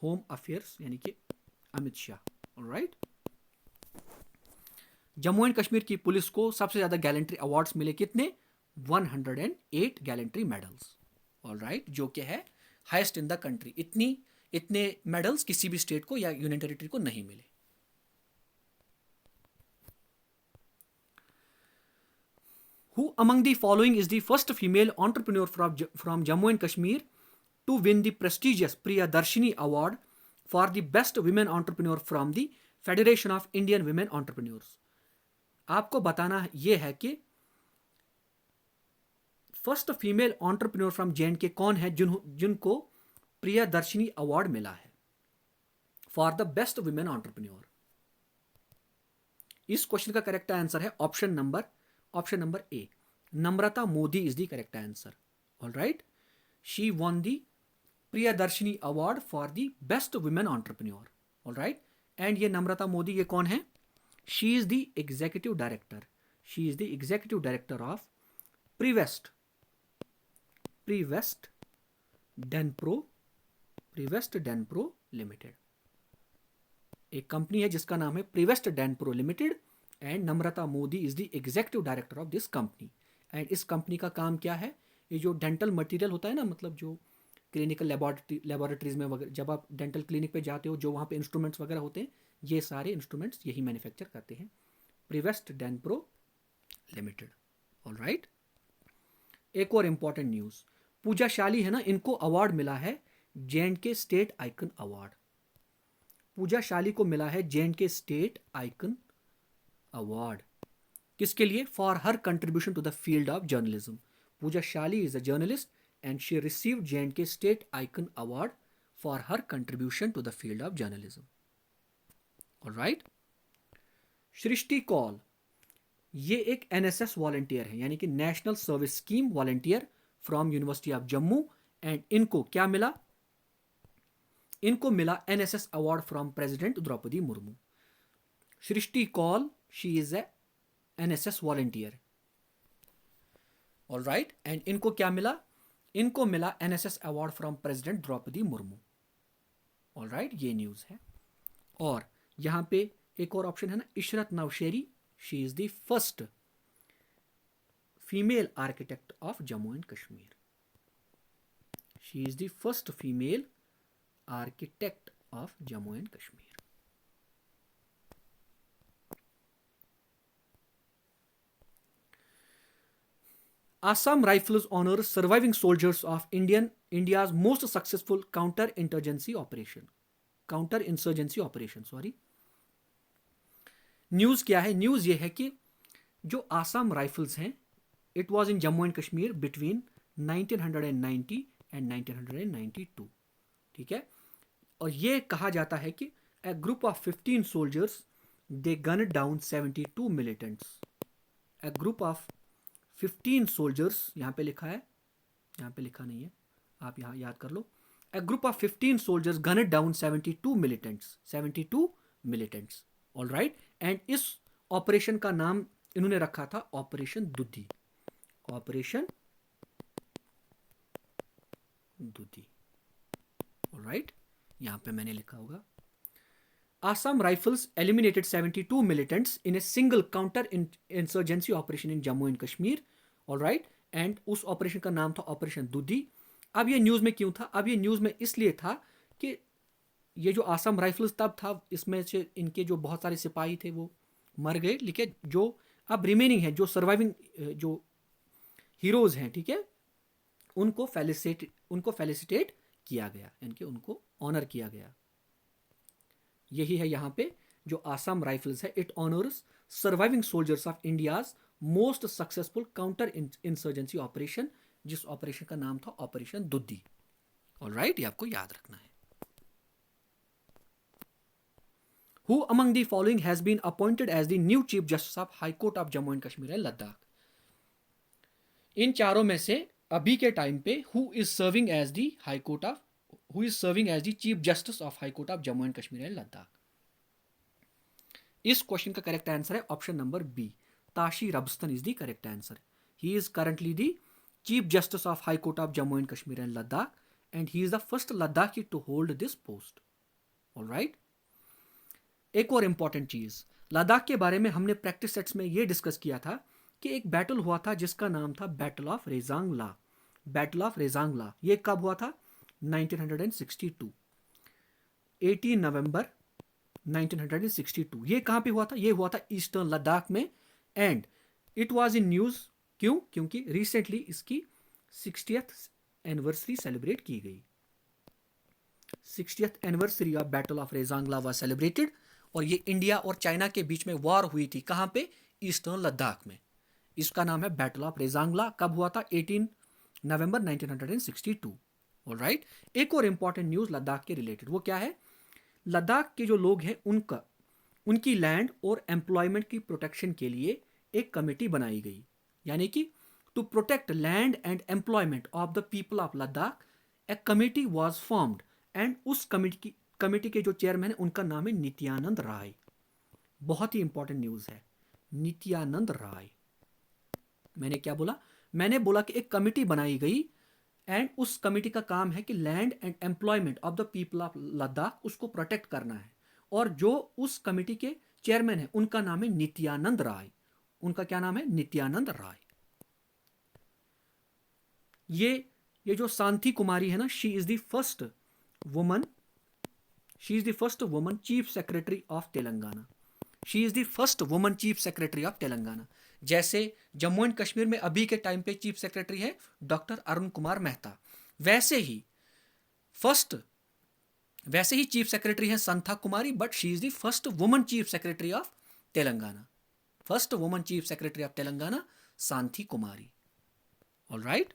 होम अफेयर्स यानी कि अमित शाह। ऑलराइट, जम्मू एंड कश्मीर की पुलिस को सबसे ज्यादा गैलेंट्री अवार्ड्स मिले, कितने? 108 गैलेंट्री मेडल्स। ऑलराइट, जो कि है हाईएस्ट इन द कंट्री। इतने मेडल्स किसी भी स्टेट को या यूनियन टेरिटरी को नहीं मिले। Who among the following is the first female entrepreneur from Jammu and Kashmir to win the prestigious Priyadarshini Award for the best women entrepreneur from the Federation of Indian Women Entrepreneurs? आपको बताना यह है कि first female entrepreneur from J and K कौन है जिनको Priyadarshini award मिला है for the best women entrepreneur. इस क्वेश्चन का करेक्ट आंसर है option number A, Namrata Modi is the correct answer. Alright, she won the Priyadarshini award for the best women entrepreneur. Alright, and ये नम्रता मोदी ये कौन है? She is the executive director of Prevest Denpro limited. एक company है जिसका नाम है प्रीवेस्ट Denpro limited and Namrata Modi is the executive director of this company. And इस कंपनी का काम क्या है? ये जो डेंटल मटेरियल होता है ना, मतलब जो क्लिनिकल लेबोरेटरीज में वगैरह, जब आप डेंटल क्लिनिक पे जाते हो, जो वहाँ पे इंस्ट्रूमेंट्स वगैरह होते हैं, ये सारे इंस्ट्रूमेंट्स यही मैन्युफैक्चर करते हैं, प्रीवेस्ट डेनप्रो लिमिटेड। ऑलराइट, एक और इंपॉर्टेंट न्यूज़, पूजा शाली है ना, इनको अवार्ड मिला है जे.एंड.के स्टेट आइकन अवार्ड। पूजा शाली को मिला है जे.एंड.के स्टेट आइकन अवार्ड। किसके लिए? For her contribution to the field of journalism. Pooja Shali is a journalist and she received J and K state icon award for her contribution to the field of journalism. Alright, Srishti Kaul ये एक NSS volunteer है, यानी कि national service scheme volunteer from university of Jammu. And इनको क्या मिला? इनको मिला NSS award from president Draupadi Murmu. Srishti Kaul, she is a NSS volunteer. Alright, and इनको क्या मिला? इनको मिला NSS award from president Draupadi Murmu. Alright, ये न्यूज़ है। और यहाँ पे एक और ऑप्शन है ना, Ishrat Nausheri, she is the first female architect of Jammu and Kashmir. She is the first female architect of Jammu and Kashmir. Assam Rifles honors surviving soldiers of India's most successful counter-insurgency operation. Sorry. News क्या है? न्यूज़ ये है कि जो Assam rifles हैं, it was in Jammu and Kashmir between 1990 and 1992। ठीक है, और ये कहा जाता है कि a group of 15 soldiers they gunned down 72 militants. A group of 15 soldiers, यहाँ पे लिखा है, यहाँ पे लिखा नहीं है, आप यहाँ याद कर लो. A group of 15 soldiers gunned down 72 militants. 72 militants. All right. And इस ऑपरेशन का नाम इन्होंने रखा था ऑपरेशन दुधी. ऑपरेशन दुधी. All right. यहाँ पे मैंने लिखा होगा Assam Rifles eliminated 72 militants in a single counter-insurgency operation in Jammu and Kashmir. All right. And उस ऑपरेशन का नाम था ऑपरेशन दुधी. अब ये न्यूज़ में क्यों था? अब ये न्यूज़ में इसलिए था कि ये जो आसाम राइफल्स तब था, इसमें से इनके जो बहुत सारे सिपाही थे वो मर गए, लेकिन जो अब रिमेनिंग है, जो सर्वाइविंग जो हीरोज़ हैं, ठीक है, उनको फेलिसिटेट किया गया, इनके उनको ऑनर किया गया. यही है यहाँ पे जो आसाम राइफल्स है. It honours surviving soldiers of India's most successful counter insurgency operation, जिस ऑपरेशन का नाम था ऑपरेशन दुधी. ऑलराइट, ये आपको याद रखना है. Who among the following has been appointed as the new Chief Justice of High Court of Jammu and Kashmir and Ladakh? इन चारों में से अभी के टाइम पे who is serving as the Chief Justice of High Court of Jammu and Kashmir and Ladakh? इस question का correct answer है option number B, Tashi Rabstan is the correct answer. He is currently the chief justice of high court of Jammu and Kashmir and Ladakh and he is the first Ladakhi to hold this post. Alright. एक और important चीज, लद्दाख के बारे में हमने practice sets में यह discuss किया था कि एक बैटल हुआ था जिसका नाम था battle of Rezang La. Battle of Rezang La ये कब हुआ था? 1962, 18 नवंबर 1962. ये कहां पे हुआ था? ये हुआ था ईस्टर्न लद्दाख में. And it was in news. क्यों? क्योंकि रिसेंटली इसकी 60th एनिवर्सरी सेलिब्रेट की गई. 60th anniversary of battle of Rezang La was celebrated. और ये इंडिया और चाइना के बीच में वॉर हुई थी. कहां पे? ईस्टर्न लद्दाख में. इसका नाम है बैटल ऑफ रेजांगला. कब हुआ था? 18 नवंबर 1962. ऑलराइट. एक और इंपॉर्टेंट न्यूज लद्दाख के रिलेटेड, वो क्या है? लद्दाख के जो लोग हैं उनकी लैंड और एम्प्लॉयमेंट की प्रोटेक्शन के लिए एक कमेटी बनाई गई. यानी कि to protect land and employment of the people of Ladakh a committee was formed. And उस कमेटी के जो चेयरमैन है उनका नाम है नित्यानंद राय. बहुत ही इंपॉर्टेंट न्यूज है. नित्यानंद राय. मैंने क्या बोला? मैंने बोला कि एक कमेटी बनाई गई एंड उस कमेटी का काम है कि land and employment of the people of Ladakh उसको प्रोटेक्ट करना है. और जो उस कमेटी के चेयरमैन है उनका नाम है नित्यानंद राय. उनका क्या नाम है? नित्यानंद राय. ये जो शांति कुमारी है ना, she is the first woman chief secretary of Telangana. She is the first woman chief secretary of Telangana. जैसे जम्मू एंड कश्मीर में अभी के टाइम पे चीफ सेक्रेटरी है डॉक्टर अरुण कुमार मेहता, वैसे ही चीफ सेक्रेटरी है Santha Kumari, but she is the first woman chief secretary of Telangana. First woman chief secretary of Telangana Shanti Kumari. Alright.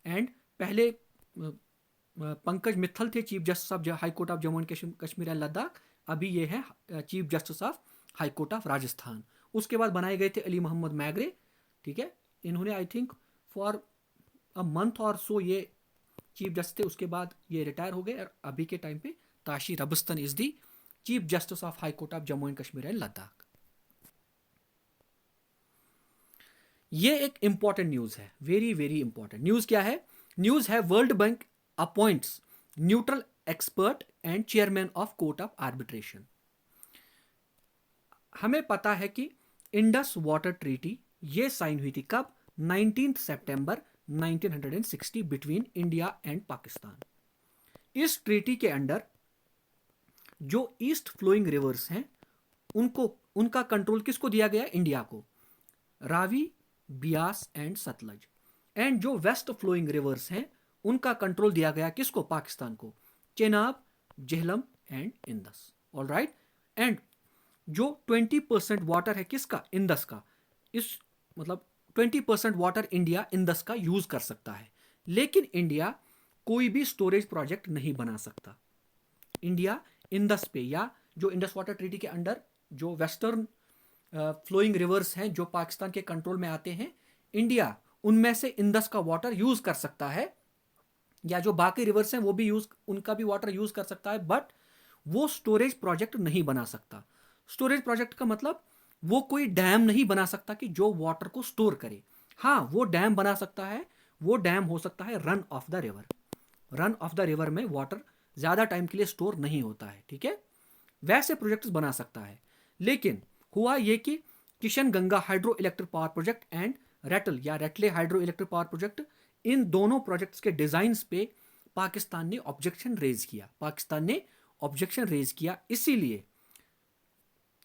And पहले पंकज मित्तल थे chief justice of high court of Jammu and Kashmir and Ladakh. अभी ये है chief justice of high court of Rajasthan. उसके बाद बनाए गए थे अली मोहम्मद मैग्रे. ठीक है, इन्होंने I think for a month और सो ये चीफ जस्टिस थे. उसके बाद ये रिटायर हो गए और अभी के टाइम पे Tashi Rabstan is the chief justice of high court of Jammu and Kashmir and Ladakh. ये एक इंपॉर्टेंट न्यूज है, वेरी वेरी इंपॉर्टेंट न्यूज. क्या है? न्यूज है World Bank appoints neutral expert and chairman of court of arbitration. हमें पता है कि इंडस वाटर ट्रीटी ये साइन हुई थी कब? 19 सितंबर 1960 बिटवीन इंडिया एंड पाकिस्तान. इस ट्रीटी के अंडर जो ईस्ट फ्लोइंग रिवर्स हैं उनका कंट्रोल किसको दिया गया? इंडिया को. रावी, बियास एंड सतलज. एंड जो वेस्ट फ्लोइंग रिवर्स हैं उनका कंट्रोल दिया गया किसको? पाकिस्तान को. Chenab, Jhelum and Indus. Alright. And जो 20% वाटर है किसका? इंदस का. इस मतलब 20% वाटर इंडिया इंदस का यूज कर सकता है. लेकिन इंडिया कोई भी स्टोरेज प्रोजेक्ट नहीं बना सकता। इंडिया इंडस पे या जो इंडस वाटर ट्रीटी के अंडर जो वेस्टर्न फ्लोइंग रिवर्स हैं जो पाकिस्तान के कंट्रोल में आते हैं, इंडिया उनमें से इंडस का वाटर यूज कर सकता है, या जो बाकी रिवर्स हैं वो भी यूज, उनका भी वाटर यूज कर सकता है, बट वो स्टोरेज प्रोजेक्ट नहीं बना सकता। स्टोरेज प्रोजेक्ट का मतलब वो कोई डैम नहीं बना सकता कि जो वाटर को स्टोर करे। हाँ, वो डैम बना सकता है, वो डैम हो सकता है run of the river. Run of the river में वाटर ज्यादा टाइम के लिए स्टोर नहीं होता है, ठीक है, वैसे प्रोजेक्ट्स बना सकता है। लेकिन हुआ ये कि Kishan Ganga hydro electric power project and Ratle या रेटले हाइड्रो इलेक्ट्रिक पावर प्रोजेक्ट, इन दोनों प्रोजेक्ट्स के डिजाइन्स पे पाकिस्तान ने ऑब्जेक्शन रेज किया। पाकिस्तान ने ऑब्जेक्शन रेज किया, इसीलिए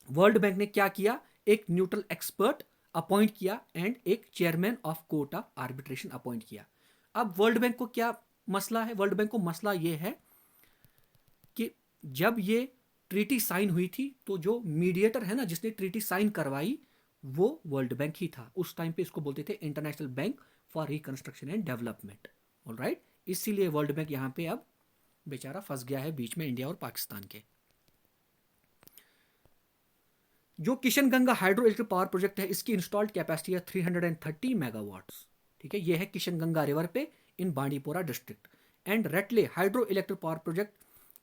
वर्ल्ड बैंक ने क्या किया, एक न्यूट्रल एक्सपर्ट अपॉइंट किया एंड एक chairman of court of arbitration appoint किया। अब वर्ल्ड बैंक को क्या मसला है? वर्ल्ड बैंक को मसला यह है कि जब ये ट्रीटी साइन हुई थी तो जो मीडिएटर है ना, जिसने ट्रीटी साइन करवाई, वो वर्ल्ड बैंक ही था। उस टाइम पे इसको बोलते थे international bank for reconstruction and development. Alright, इसीलिए वर्ल्ड बैंक यहां पे अब बेचारा फंस गया है बीच में इंडिया और पाकिस्तान के। जो Kishan Ganga hydro electric power project है, इसकी इंस्टॉल्ड कैपेसिटी है 330 मेगावाट्स। ठीक है, यह है किशन गंगा रिवर पे in Bandipora district. And Ratle hydro electric power project,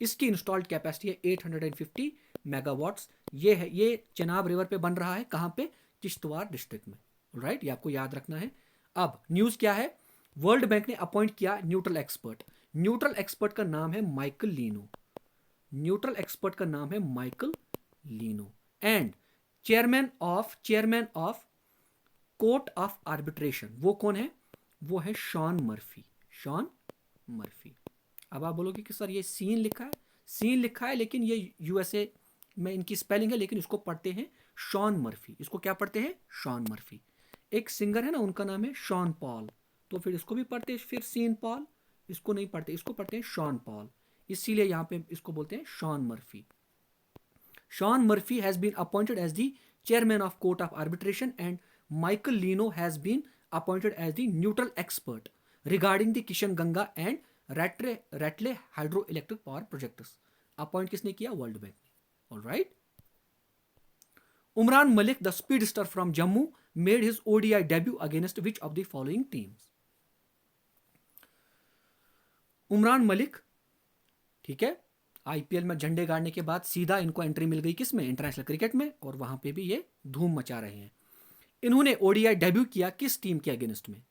इसकी इंस्टॉल्ड कैपेसिटी है 850 मेगावाट्स। ये है, ये चेनाब रिवर पे बन रहा है, कहां पे? किश्तवाड़ डिस्ट्रिक्ट में। राइट, ये आपको याद रखना है। अब न्यूज क्या है? वर्ल्ड बैंक ने अपॉइंट किया न्यूट्रल एक्सपर्ट। न्यूट्रल एक्सपर्ट का नाम है माइकल लीनो। न्यूट्रल एक्सपर्ट का नाम है Michael Lino. And chairman of court of arbitration, वो कौन है? वो है शॉन मर्फी। Shawn Murphy. अब आप बोलोगे कि सर ये सीन लिखा है, सीन लिखा है, लेकिन ये यूएसए में इनकी स्पेलिंग है, लेकिन इसको पढ़ते हैं शॉन मर्फी। इसको क्या पढ़ते हैं? Sean Murphy. एक सिंगर है ना, उनका नाम है शॉन पॉल, तो फिर इसको भी पढ़ते हैं फिर सीन पॉल। इसको नहीं पढ़ते, इसको पढ़ते हैं शॉन पॉल, इसीलिए यहां पे इसको बोलते हैं Sean Murphy. Sean Murphy has been appointed as the chairman of Court of Arbitration and Michael Lino has been appointed as the neutral expert regarding the Kishan Ganga and Ratle hydroelectric power projects. Appoint किसने किया? World bank ने। All right. Umran Malik, the speedster from Jammu, made his ODI debut against which of the following teams? Umran Malik, ठीक है, IPL में झंडे गाड़ने के बाद सीधा इनको एंट्री मिल गई किस में? इंटरनेशनल क्रिकेट में, और वहां पे भी ये धूम मचा रहे हैं। इन्होंने ओडीआई डेब्यू किया किस टीम के अगेंस्ट में?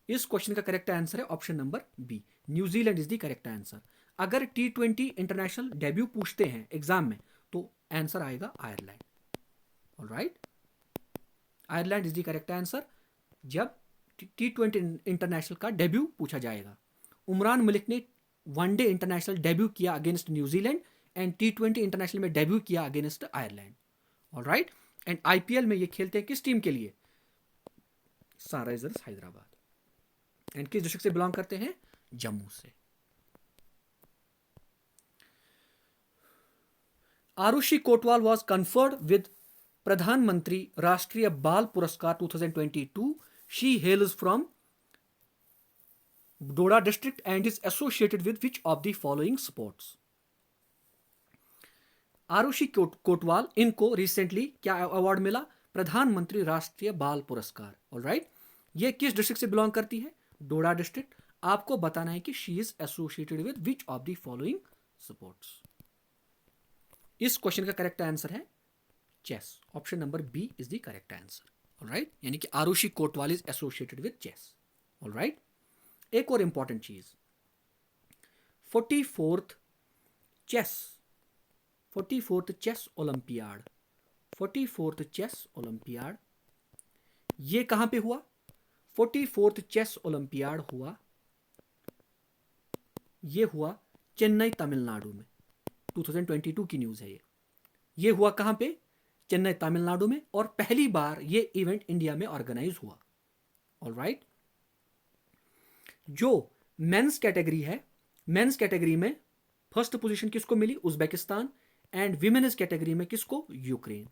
इस क्वेश्चन का करेक्ट आंसर है option number B, New Zealand is the correct answer. अगर T20 इंटरनेशनल डेब्यू पूछते हैं एग्जाम में तो आंसर आएगा Ireland. Alright, Ireland is the correct answer जब T20 इंटरनेशनल का डेब्यू पूछा जाएगा। उमरान मलिक ने वनडे इंटरनेशनल डेब्यू किया against New Zealand and T20 international में डेब्यू किया against Ireland. Alright, and IPL में ये खेलते हैं किस टीम के लिए? सनराइजर्स हैदराबाद। एंड किस डिस्ट्रिक्ट से बिलोंग करते हैं? जम्मू से। Arushi Kotwal was conferred with Pradhan Mantri Rashtriya Bal Puraskar 2022। She hails from Doda district and is associated with which of the following sports? Arushi Kotwal, इनको रिसेंटली क्या अवार्ड मिला? प्रधानमंत्री राष्ट्रीय बाल पुरस्कार। ऑलराइट, ये किस डिस्ट्रिक्ट से बिलोंग करती है? डोडा डिस्ट्रिक्ट। आपको बताना है कि she is associated with which of the following sports? इस क्वेश्चन का करेक्ट आंसर है chess. Option number B is the correct answer. Alright, यानी कि Arushi Kotwal is associated with chess. Alright, एक और इंपॉर्टेंट चीज, 44th chess olympiad, 44th chess olympiad, ये कहां पे हुआ? 44th चेस ओलंपियाड हुआ, ये हुआ चेन्नई तमिलनाडु में। 2022 की न्यूज है ये हुआ कहां पे? चेन्नई तमिलनाडु में, और पहली बार ये इवेंट इंडिया में ऑर्गेनाइज हुआ। ऑलराइट, जो मेंस कैटेगरी है, मेंस कैटेगरी में फर्स्ट पोजीशन किसको मिली? उज्बेकिस्तान। एंड विमेन्स कैटेगरी में किसको? यूक्रेन।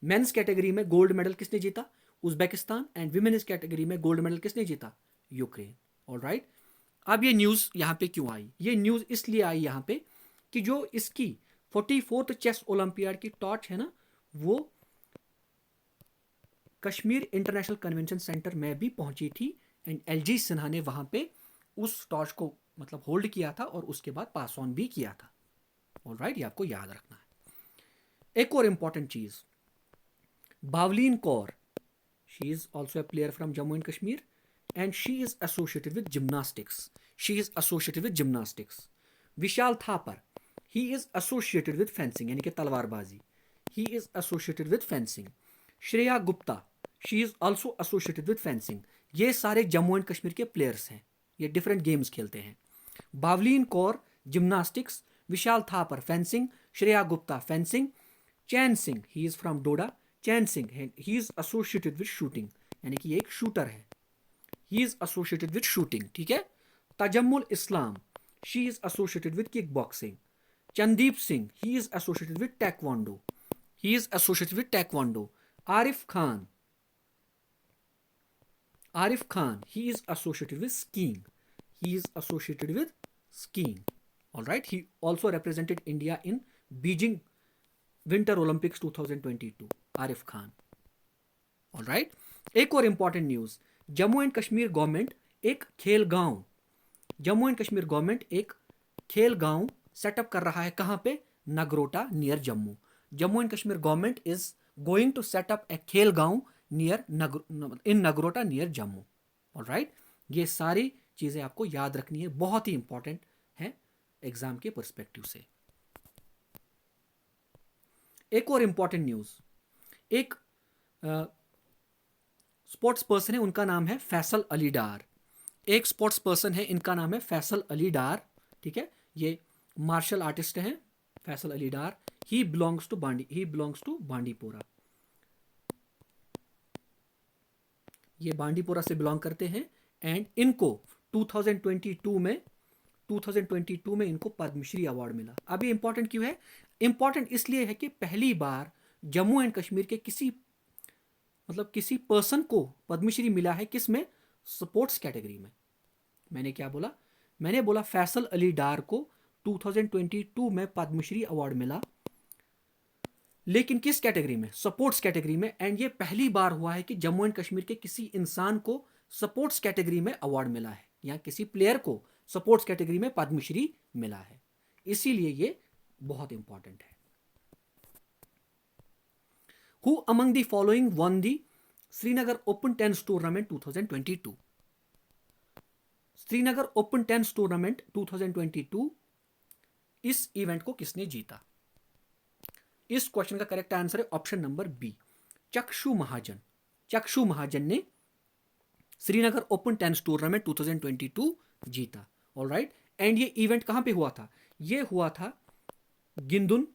मेंस कैटेगरी में गोल्ड मेडल किसने जीता? उज्बेकिस्तान। एंड विमेन्स कैटेगरी में गोल्ड मेडल किसने जीता? यूक्रेन। ऑलराइट, अब ये न्यूज़ यहाँ पे क्यों आई? ये न्यूज़ इसलिए आई यहाँ पे कि जो इसकी 44th चेस ओलंपियाड की टॉर्च है ना, वो कश्मीर इंटरनेशनल कन्वेंशन सेंटर में भी पहुंची थी एंड एलजी सिन्हा ने वहां पे उस टॉर्च को मतलब होल्ड किया था और उसके बाद पास ऑन भी किया था। ऑलराइट, ये आपको याद रखना है। एक और इंपॉर्टेंट चीज, Bavleen Kaur, she is also a player from Jammu and Kashmir and she is associated with gymnastics. She is associated with gymnastics. Vishal Thapar, he is associated with fencing यानी कि तलवारबाजी, he is associated with fencing. Shreya Gupta, she is also associated with fencing. ये सारे Jammu and Kashmir के players हैं, ये different games खेलते हैं। Bavleen Kaur gymnastics, Vishal Thapar fencing, Shreya Gupta fencing, Chain Singh, he is from Doda, Chain Singh he is associated with shooting यानी कि ये एक शूटर है, he is associated with shooting, ठीक है। Tajamul Islam, she is associated with kick boxing. Chandeep Singh, he is associated with taekwondo, he is associated with taekwondo. Arif Khan, Arif Khan, he is associated with skiing. He is associated with skiing. All right. He also represented India in Beijing Winter Olympics 2022. Arif Khan. All right. एक और important news, Jammu and Kashmir government एक खेल गांव, Jammu and Kashmir government एक खेल गांव setup कर रहा है। कहां पे? Nagrota near Jammu. Jammu and Kashmir government is going to set up a khel gaon near in Nagrota near Jammu. Alright, ये सारी चीजें आपको याद रखनी है, बहुत ही इंपॉर्टेंट है एग्जाम के पर्सपेक्टिव से। एक और इंपॉर्टेंट न्यूज, एक स्पोर्ट्स पर्सन है, उनका नाम है फैसल अली डार। एक स्पोर्ट्स पर्सन है, इनका नाम है फैसल अली डार, ठीक है। ये मार्शल आर्टिस्ट हैं Faisal Ali Dar. He belongs to Bandipora. ये बांडीपोरा से बिलोंग करते हैं एंड इनको 2022 में इनको पद्मश्री अवार्ड मिला। अब ये इंपॉर्टेंट क्यों है? इंपॉर्टेंट इसलिए है कि पहली बार जम्मू एंड कश्मीर के किसी पर्सन को पद्मश्री मिला है। किस में? स्पोर्ट्स कैटेगरी में। मैंने क्या बोला? मैंने बोला फैसल अली डार को 2022 में पद्मश्री अवार्ड मिला, लेकिन किस कैटेगरी में? स्पोर्ट्स कैटेगरी में। एंड ये पहली बार हुआ है कि जम्मू एंड कश्मीर के किसी इंसान को स्पोर्ट्स कैटेगरी में अवार्ड मिला है या किसी प्लेयर को स्पोर्ट्स कैटेगरी में पद्मश्री मिला है, इसीलिए ये बहुत इंपॉर्टेंट है। Who among the following one the Srinagar open tennis tournament 2022? Srinagar open tennis tournament 2022, इस इवेंट को किसने जीता? इस क्वेश्चन का करेक्ट आंसर है ऑप्शन नंबर बी, चक्षु महाजन। चक्षु महाजन ने श्रीनगर ओपन टेनिस टूर्नामेंट 2022 जीता। ऑलराइट, एंड ये इवेंट कहां पे हुआ था? ये हुआ था गिंदुन,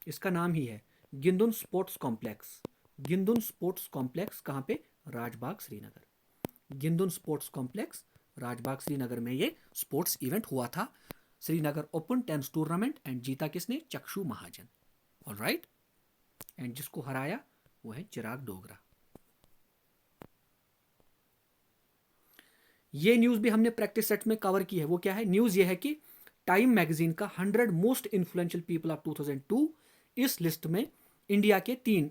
इसका नाम ही है गिंदुन स्पोर्ट्स कॉम्प्लेक्स। गिंदुन स्पोर्ट्स कॉम्प्लेक्स कहां पे? राजबाग श्रीनगर। गिंदुन स्पोर्ट्स कॉम्प्लेक्स राजबाग श्रीनगर में ये स्पोर्ट्स इवेंट हुआ था, Srinagar open tennis tournament. And जीता किसने? चक्षु महाजन। ऑलराइट, एंड जिसको हराया वो है चिराग डोगरा। ये न्यूज भी हमने प्रैक्टिस सेट में कवर की है। वो क्या है? न्यूज ये है कि टाइम मैगजीन का 100 मोस्ट इन्फ्लुएंशियल पीपल ऑफ 2002, इस लिस्ट में इंडिया के 3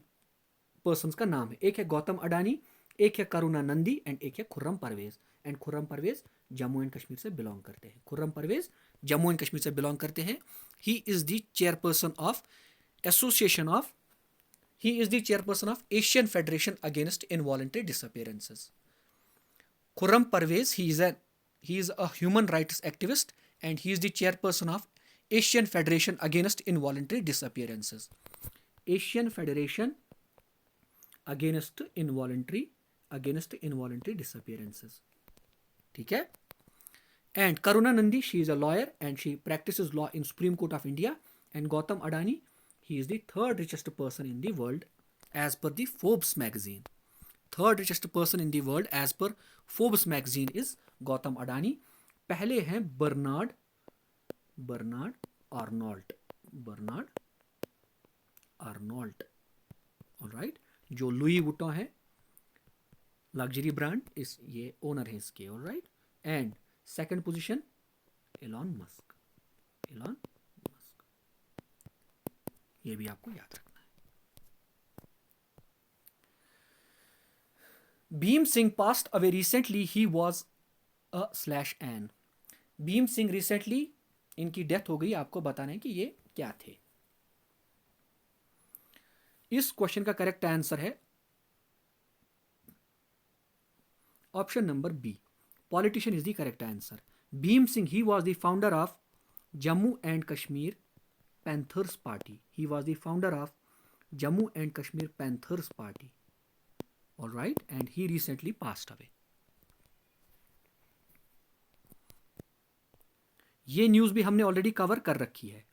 पर्संस का नाम है। एक है गौतम अडानी, एक है करुणा नंदी एंड एक है खुर्रम परवेज। एंड खुर्रम परवेज जम्मू एंड कश्मीर से बिलोंग करते हैं। खुर्रम परवेज जम्मू एंड कश्मीर से बिलोंग करते हैं। ही is the chairperson of association of he is the chairperson of Asian Federation Against Involuntary Disappearances. Khurram Parvez, he is a human rights activist and he is the chairperson of Asian Federation Against Involuntary Disappearances. Asian Federation Against Involuntary Disappearances. ठीक है? And Karuna Nandi, she is a lawyer and she practices law in Supreme Court of India. And Gautam Adani, he is the 3rd richest person in the world as per the Forbes magazine. 3rd richest person in the world as per Forbes magazine is Gautam Adani. पहले हैं Bernard Arnault. Alright, जो Louis Vuitton है luxury brand, ये owner है इसके। Alright, and second position Elon Musk, Elon Musk, ये भी आपको याद रखना है। Bhim Singh passed away recently, he was a slash N. Bhim Singh recently इनकी डेथ हो गई, आपको बताना है कि ये क्या थे। इस क्वेश्चन का करेक्ट आंसर है option number B, politician is the correct answer. Bhim Singh, he was the founder of Jammu and Kashmir Panthers Party, he was the founder of Jammu and Kashmir Panthers Party, alright, and he recently passed away. ये news भी हमने already cover कर रखी है।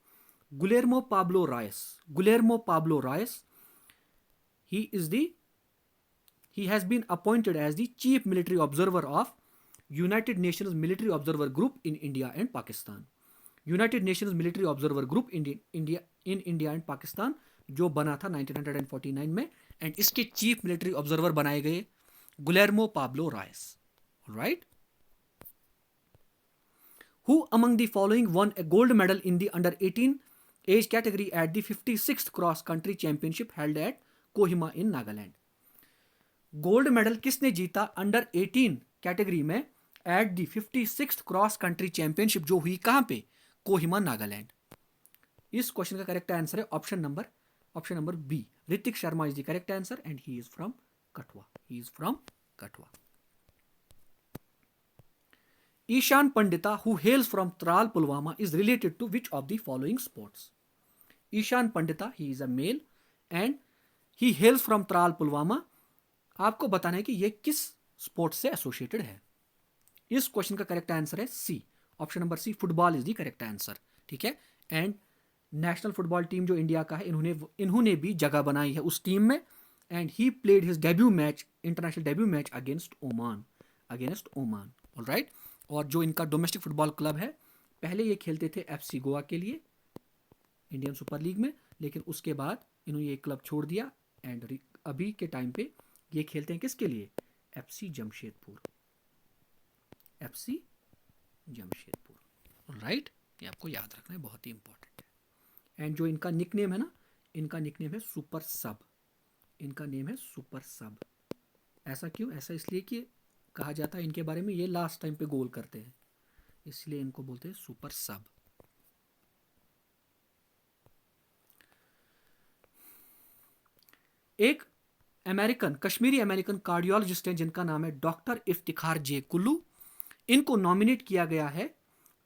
Guillermo Pablo Rios, Guillermo Pablo Rios, he has been appointed as the chief military observer of United Nations Military Observer Group in India and Pakistan. United Nations Military Observer Group in India and Pakistan जो बना था 1949 में, and इसके chief military observer बनाए गए Guillermo Pablo Rios, right. Who among the following won a gold medal in the under 18 age category at the 56th cross country championship held at Kohima in Nagaland? Gold medal किसने जीता under 18 category में at the 56th cross country championship, जो हुई कहां पे? कोहिमा, नागालैंड। इस question का correct answer है option number B, Ritik Sharma is the correct answer and he is from Kathua, he is from Kathua. Ishan Pandita, who hails from Tral Pulwama, is related to which of the following sports? Ishan Pandita, he is a male and he हेल्स from Tral Pulwama. आपको बताना है कि यह किस sports से associated है। इस question का करेक्ट आंसर है C, option number C, football is the correct answer, ठीक है। एंड नेशनल फुटबॉल टीम जो इंडिया का है, इन्होंने भी जगह बनाई है उस टीम में, and he played his debut match, international debut match against Oman, alright. और जो इनका डोमेस्टिक फुटबॉल क्लब है, पहले ये खेलते थे एफसी गोवा के लिए इंडियन सुपर लीग में, लेकिन उसके बाद इन्होंने ये क्लब छोड़ दिया एंड अभी के टाइम पे ये खेलते हैं किसके लिए? FC Jamshedpur, FC Jamshedpur, right. ये आपको याद रखना है, बहुत ही इंपॉर्टेंट है। एंड जो इनका निकनेम है ना, इनका निकनेम है सुपर सब, इनका नेम है सुपर सब। ऐसा क्यों? ऐसा इसलिए कि कहा जाता है इनके बारे में, ये लास्ट टाइम पे गोल करते हैं, इसलिए इनको बोलते हैं सुपर सब। एक कश्मीरी अमेरिकन कार्डियोलॉजिस्ट हैं जिनका नाम है डॉक्टर इफ्तिखार जे कुल्लू, इनको नॉमिनेट किया गया है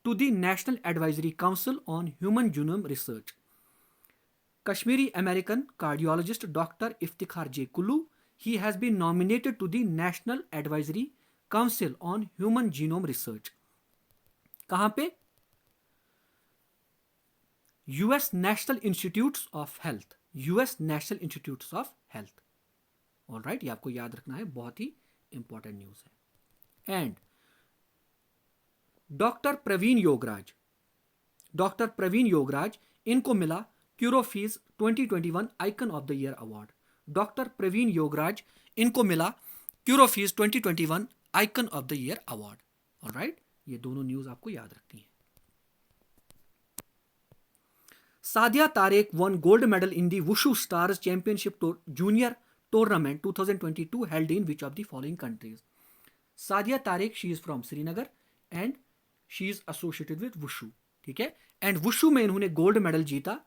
to the National Advisory Council on Human Genome Research. Kashmiri American cardiologist doctor Iftikhar J Kullo, he has been nominated to the National Advisory Council on Human Genome Research. कहां पे? US National Institutes of Health, US National Institutes of Health, alright. ये आपको याद रखना है, बहुत ही important news है। एंड डॉक्टर प्रवीण योगराज, इनको मिला क्यूरोफीज 2021 icon of the year award. Doctor Praveen Yograj, इनको मिला क्यूरोफीज 2021 icon of the year award, alright. ये दोनों न्यूज आपको याद रखनी है। Sadia Tarique won gold medal in the wushu stars championship junior tournament 2022 held in which of the following countries? Sadia Tarique, she is from Srinagar and she is associated with wushu, ठीक है। And wushu में इन्होंने गोल्ड मेडल जीता,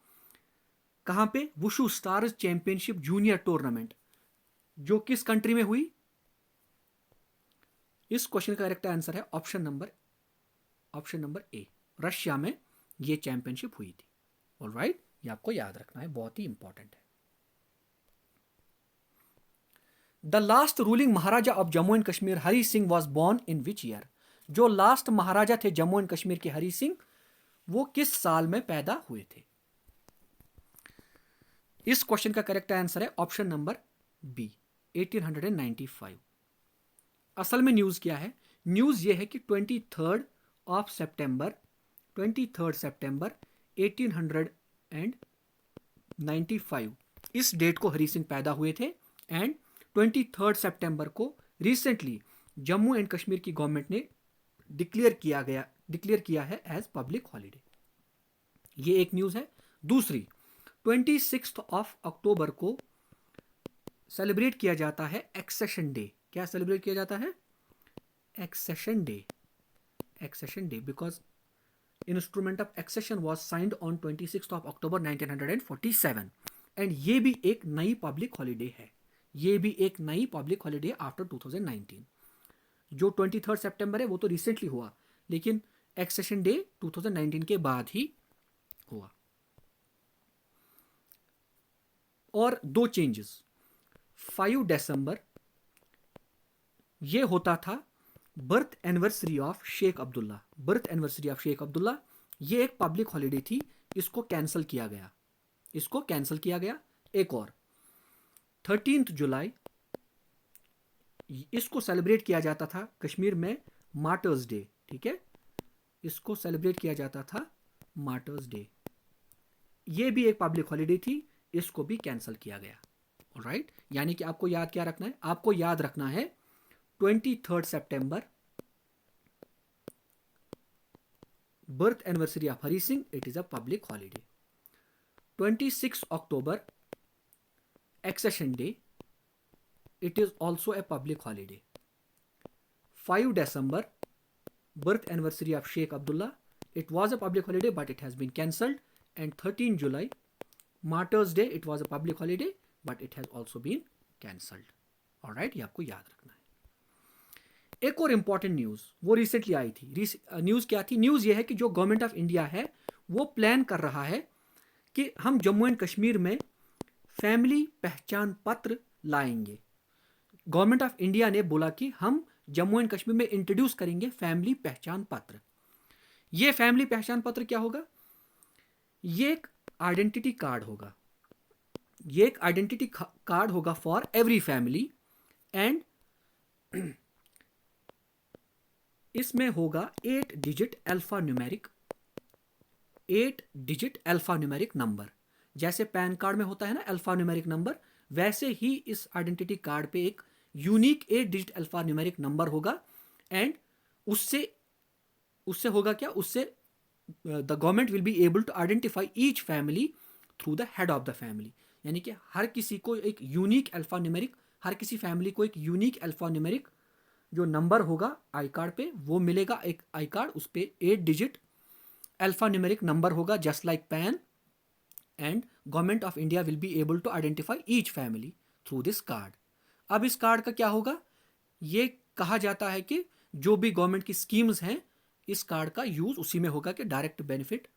कहां पे? Wushu stars championship junior tournament, जो किस country में हुई? इस क्वेश्चन का करेक्ट आंसर है ऑप्शन नंबर ए, रशिया में ये चैंपियनशिप हुई थी, ऑलराइट। ये आपको याद रखना है, बहुत ही इंपॉर्टेंट है। The last ruling Maharaja of Jammu and Kashmir Hari Singh was born in which year? जो लास्ट महाराजा थे जम्मू एंड कश्मीर के, हरी सिंह, वो किस साल में पैदा हुए थे? इस क्वेश्चन का करेक्ट आंसर है ऑप्शन नंबर बी, 1895। असल में न्यूज क्या है? न्यूज ये है कि 23 सितंबर 1895 इस डेट को हरी सिंह पैदा हुए थे। एंड 23 सितंबर को रिसेंटली जम्मू एंड कश्मीर की गवर्नमेंट ने डिक्लेयर किया है एज पब्लिक हॉलीडे। ये एक न्यूज़ है। दूसरी, 26 ऑफ अक्टूबर को सेलिब्रेट किया जाता है एक्सेशन डे। क्या सेलिब्रेट किया जाता है? Accession Day. Accession Day because Instrument of Accession was signed on 26 of October 1947 and ये भी एक नई पब्लिक हॉलीडे है। ये भी एक नई पब्लिक हॉलीडे आफ्टर 2019। जो 23 सितंबर है वो तो रिसेंटली हुआ, लेकिन एक्सेशन डे 2019 के बाद ही हुआ। और दो चेंजेस, 5 दिसंबर ये होता था birth anniversary of Sheikh Abdullah. Birth anniversary of Sheikh Abdullah ये एक पब्लिक हॉलीडे थी, इसको कैंसिल किया गया। इसको कैंसिल किया गया। एक और 13 जुलाई इसको सेलिब्रेट किया जाता था कश्मीर में मार्टर्स डे। ठीक है, इसको सेलिब्रेट किया जाता था मार्टर्स डे। ये भी एक पब्लिक हॉलीडे थी, इसको भी कैंसिल किया गया। ऑलराइट, यानी कि आपको याद क्या रखना है? आपको याद रखना है 23 सितंबर birth anniversary of Hari Singh, it is a public holiday. 26 अक्टूबर accession day, it is also a public holiday. 5 December birth anniversary of Sheikh Abdullah, it was a public holiday but it has been cancelled. And 13 July Martyrs Day, it was a public holiday but it has also been cancelled. Alright, ये आपको याद रखना है। एक और important news वो recently आई थी। News क्या थी? न्यूज़ ये है कि जो गवर्नमेंट ऑफ इंडिया है वो प्लान कर रहा है कि हम जम्मू एंड कश्मीर में फैमिली पहचान पत्र लाएंगे। गवर्नमेंट ऑफ इंडिया ने बोला कि हम जम्मू एंड कश्मीर में इंट्रोड्यूस करेंगे फैमिली पहचान पत्र। ये फैमिली पहचान पत्र क्या होगा? ये एक आइडेंटिटी कार्ड होगा। ये एक आइडेंटिटी कार्ड होगा फॉर एवरी फैमिली एंड इसमें होगा 8 डिजिट अल्फा न्यूमेरिक नंबर। जैसे पैन कार्ड में होता है ना अल्फा न्यूमेरिक नंबर, वैसे ही इस आइडेंटिटी कार्ड पे एक unique 8 digit alpha numeric number होगा। एंड उससे होगा क्या? उससे the government will be able to identify each family through the head of the family. यानी कि हर किसी को एक यूनिक अल्फा न्यूमेरिक, हर किसी फैमिली को एक यूनिक अल्फा न्यूमेरिक जो नंबर होगा आई कार्ड पे वो मिलेगा। एक आई कार्ड, उस पर 8 डिजिट अल्फा न्यूमेरिक नंबर होगा just like PAN. And Government of India will be able to identify each family through this card. अब इस कार्ड का क्या होगा? ये कहा जाता है कि जो भी गवर्नमेंट की स्कीम्स हैं इस कार्ड का यूज उसी में होगा कि डायरेक्ट बेनिफिट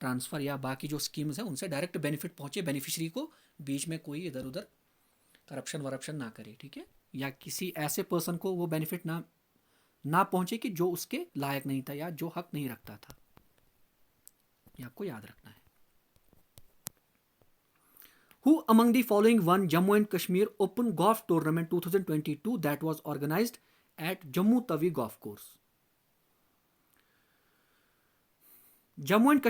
ट्रांसफर या बाकी जो स्कीम्स हैं उनसे डायरेक्ट बेनिफिट पहुंचे बेनिफिशियरी को, बीच में कोई इधर उधर करप्शन वरप्शन ना करे। ठीक है, या किसी ऐसे पर्सन को वो बेनिफिट ना पहुंचे कि जो उसके लायक नहीं था या जो हक नहीं रखता था। ये आपको याद रखना है। Who among the following won Jammu and Kashmir Open Golf Tournament 2022 that was organized at Jammu Tawi Golf Course? Jammu and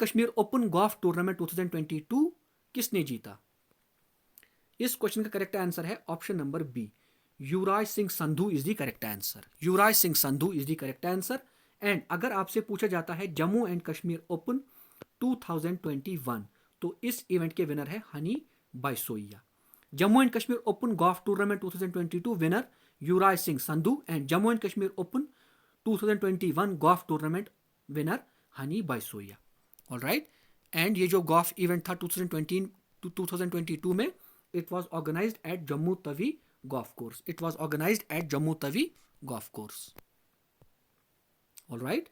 Kashmir Open Golf Tournament 2022 किसने जीता? इस क्वेश्चन का करेक्ट आंसर है option number B, Yuvraj Singh Sandhu is the correct answer. Yuvraj Singh Sandhu is the correct answer. And अगर आपसे पूछा जाता है जम्मू एंड कश्मीर ओपन 2021 तो इस इवेंट के विनर है Honey Baisoya. Jammu and Kashmir open golf tournament 2022 winner Yuvraj Singh Sandhu and Jammu and Kashmir open 2021 golf tournament winner Honey Baisoya. Alright, and ये जो गोल्फ इवेंट था 2022 में it was organised at Jammu Tawi golf course. It was organised at Jammu Tawi golf course. Alright,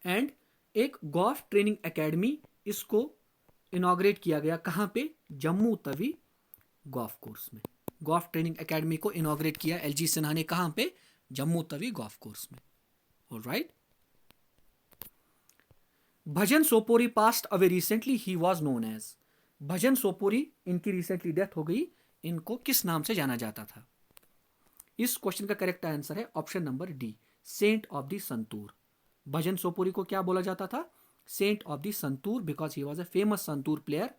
and एक golf training academy इसको inaugurate किया गया कहां पे? जम्मू तवी गोल्फ कोर्स में। गोल्फ ट्रेनिंग एकेडमी को इनॉग्रेट किया एलजी सिन्हा ने कहां पे? जम्मू तवी गोल्फ कोर्स में। Alright, Bhajan Sopori passed away recently, he was known as. Bhajan Sopori, इनकी रिसेंटली डेथ हो गई, इनको किस नाम से जाना जाता था? इस क्वेश्चन का करेक्ट आंसर है option number D, saint of the santoor. Bhajan Sopori को क्या बोला जाता था? Saint of the santoor, because he was a famous santoor player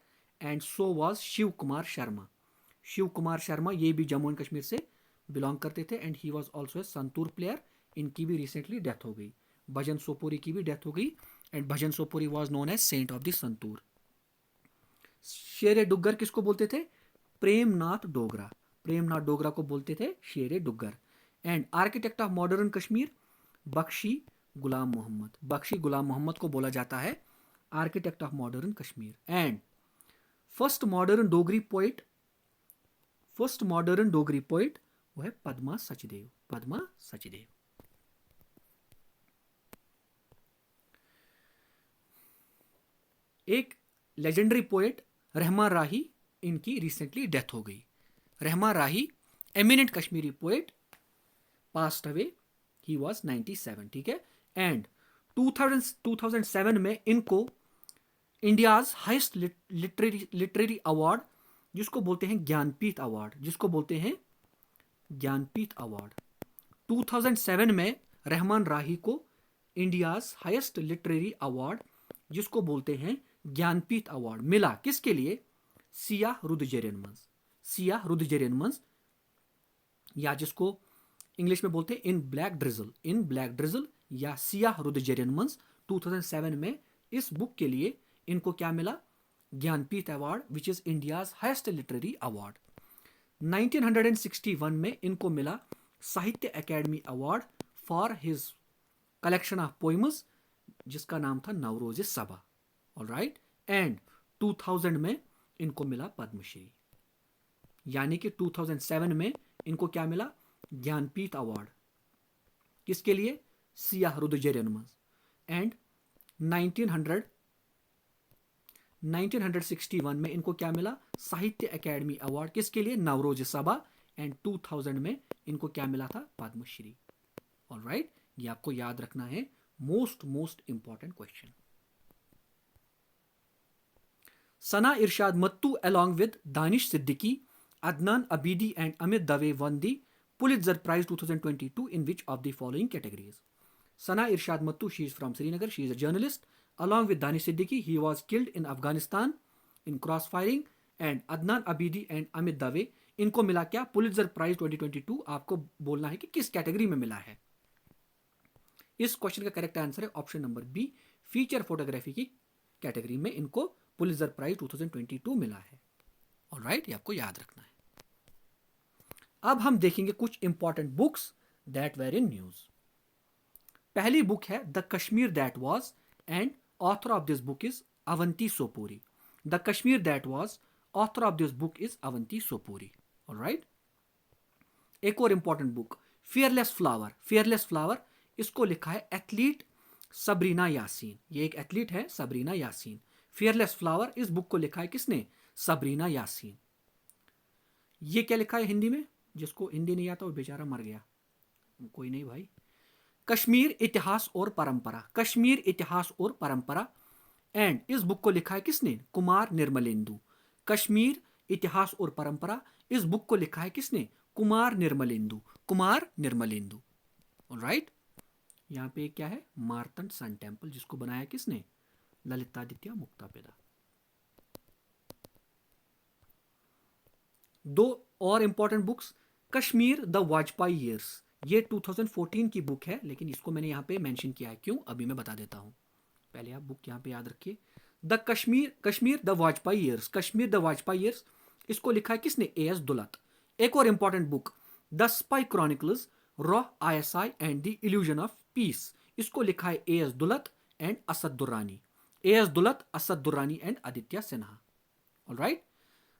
and so was Shiv Kumar Sharma. Shiv Kumar Sharma ये भी जम्मू एंड कश्मीर से बिलोंग करते थे and he was also a santoor player. इनकी भी रिसेंटली डेथ हो गई. भजन सोपोरी की भी डेथ हो गई and Bhajan Sopori was known as saint of the santoor. Shere Duggar किसको बोलते थे? प्रेमनाथ डोगरा. प्रेमनाथ डोगरा को बोलते थे Shere Duggar. And architect of modern Kashmir Bakshi Ghulam Mohammad. Bakshi Ghulam Mohammad को बोला जाता है architect of modern Kashmir. And first modern Dogri poet वो है पद्मा सचदेव. पद्मा सचदेव. एक लेजेंडरी पोएट रहमान राही, इनकी रिसेंटली डेथ हो गई. Rahman Rahi eminent Kashmiri poet, passed away. He was 97. ठीक है. एंड 2007 में इनको इंडियाज हाइस्ट लिटरेरी अवार्ड जिसको बोलते हैं ज्ञानपीठ अवार्ड, 2007 में रहमान राही को इंडियाज हाईएस्ट लिटरेरी अवार्ड जिसको बोलते हैं ज्ञानपीठ अवार्ड मिला. किसके लिए? सियाह रुदजेरियनमंस, या जिसको इंग्लिश में बोलते हैं इन ब्लैक ड्रिजल या सियाह रुदजेरियनमंस. 2007 में इस बुक के लिए इनको क्या मिला? Jnanpith award which is India's highest literary award. 1961 में इनको मिला साहित्य Akademi award for his collection of poems जिसका नाम था नवरोज सबा. ऑलराइट. एंड 2000 में इनको मिला पद्मश्री. यानी कि 2007 में इनको क्या मिला? ज्ञानपीठ अवार्ड. किसके लिए? सियाह रुदजेरियनमंस. एंड 1961 में इनको क्या मिला? साहित्य अकेडमी अवार्ड. किसके लिए? नवरोज सबा. एंड 2000 में इनको क्या मिला था? पद्मश्री. ऑलराइट. ये आपको याद रखना है. Most important question. Sanna Irshad Mattoo along with Danish Siddiqui, Adnan Abidi and Amit Dave won the Pulitzer Prize 2022 in which of the following categories? Sana Irshad Mattu, she is from Srinagar, she is a journalist. Along with Danish Siddiqui, he was killed in Afghanistan in crossfiring. And Adnan Abidi and Amit Dave, इनको मिला क्या? Pulitzer Prize 2022. आपको बोलना है कि किस category में मिला है. इस क्वेश्चन का करेक्ट आंसर है option number B, feature photography की कैटेगरी में इनको पुलित्जर प्राइज 2022 मिला है. ऑलराइट. ये आपको याद रखना है. अब हम देखेंगे कुछ important books that were in news. पहली बुक है the Kashmir that was and author of this book is Avanti Sopori. The Kashmir that was, author of this book is Avanti Sopori. Alright. एक और इंपॉर्टेंट बुक फियरलेस फ्लावर. इसको लिखा है एथलीट सबरीना यासीन. ये एक athlete है सबरीना यासीन. फियरलेस फ्लावर, इस बुक को लिखा है किसने? सबरीना यासीन. ये क्या लिखा है हिंदी में? जिसको हिंदी नहीं आता वो बेचारा मर गया. कोई नहीं भाई. कश्मीर इतिहास और परंपरा. एंड इस बुक को लिखा है किसने? कुमार निर्मलेंदु. कश्मीर इतिहास और परंपरा, इस बुक को लिखा है किसने? कुमार निर्मलेंदु. ऑलराइट. यहां पे क्या है? मार्तंड सन टेम्पल, जिसको बनाया किसने? ललितादित्य मुक्तापिदा. दो और important books, Kashmir the Vajpayee years. ये 2014 की बुक है, लेकिन इसको मैंने यहां पे मेंशन किया है. क्यों? अभी मैं बता देता हूं. पहले आप बुक यहां पे याद रखिए. The Kashmir the Vajpayee years. इसको लिखा है किसने? A.S. दुलत. एक और important book the spy chronicles, रॉ ISI and the illusion of peace. इसको लिखा है A.S. Dulat and Asad Durrani. A.S. Dulat, Asad Durrani and Aditya Sinha. Alright.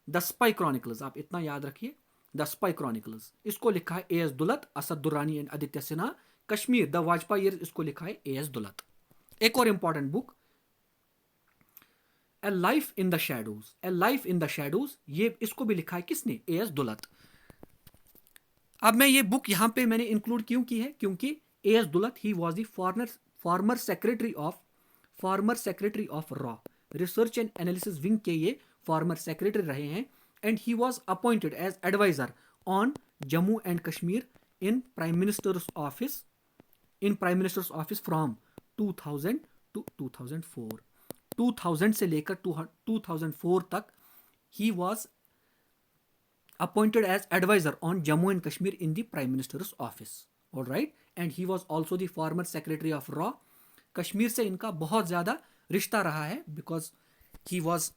The spy chronicles, आप इतना याद रखिए. द स्पाई क्रॉनिकल्स, इसको लिखा है A.S. Dulat, Asad Durrani and Aditya Sinha. Kashmir the Vajpayee years, इसको लिखा है A.S. दुलत. एक और important book A life in the shadows. ये इसको भी लिखा है किसने? A.S. दुलत. अब मैं ये बुक यहां पे मैंने इंक्लूड क्यों की है? क्योंकि A.S. Dulat he was the former secretary of रॉ रिसर्च एंड एनालिसिस विंग के ये फॉर्मर सेक्रेटरी रहे हैं. And he was appointed as advisor on Jammu and Kashmir in Prime Minister's Office from 2000 to 2004. 2000 से लेकर 2004 तक he was appointed as advisor on Jammu and Kashmir in the Prime Minister's office. All right, and he was also the former secretary of RAW. Kashmir से इनका बहुत ज़्यादा रिश्ता रहा है because he was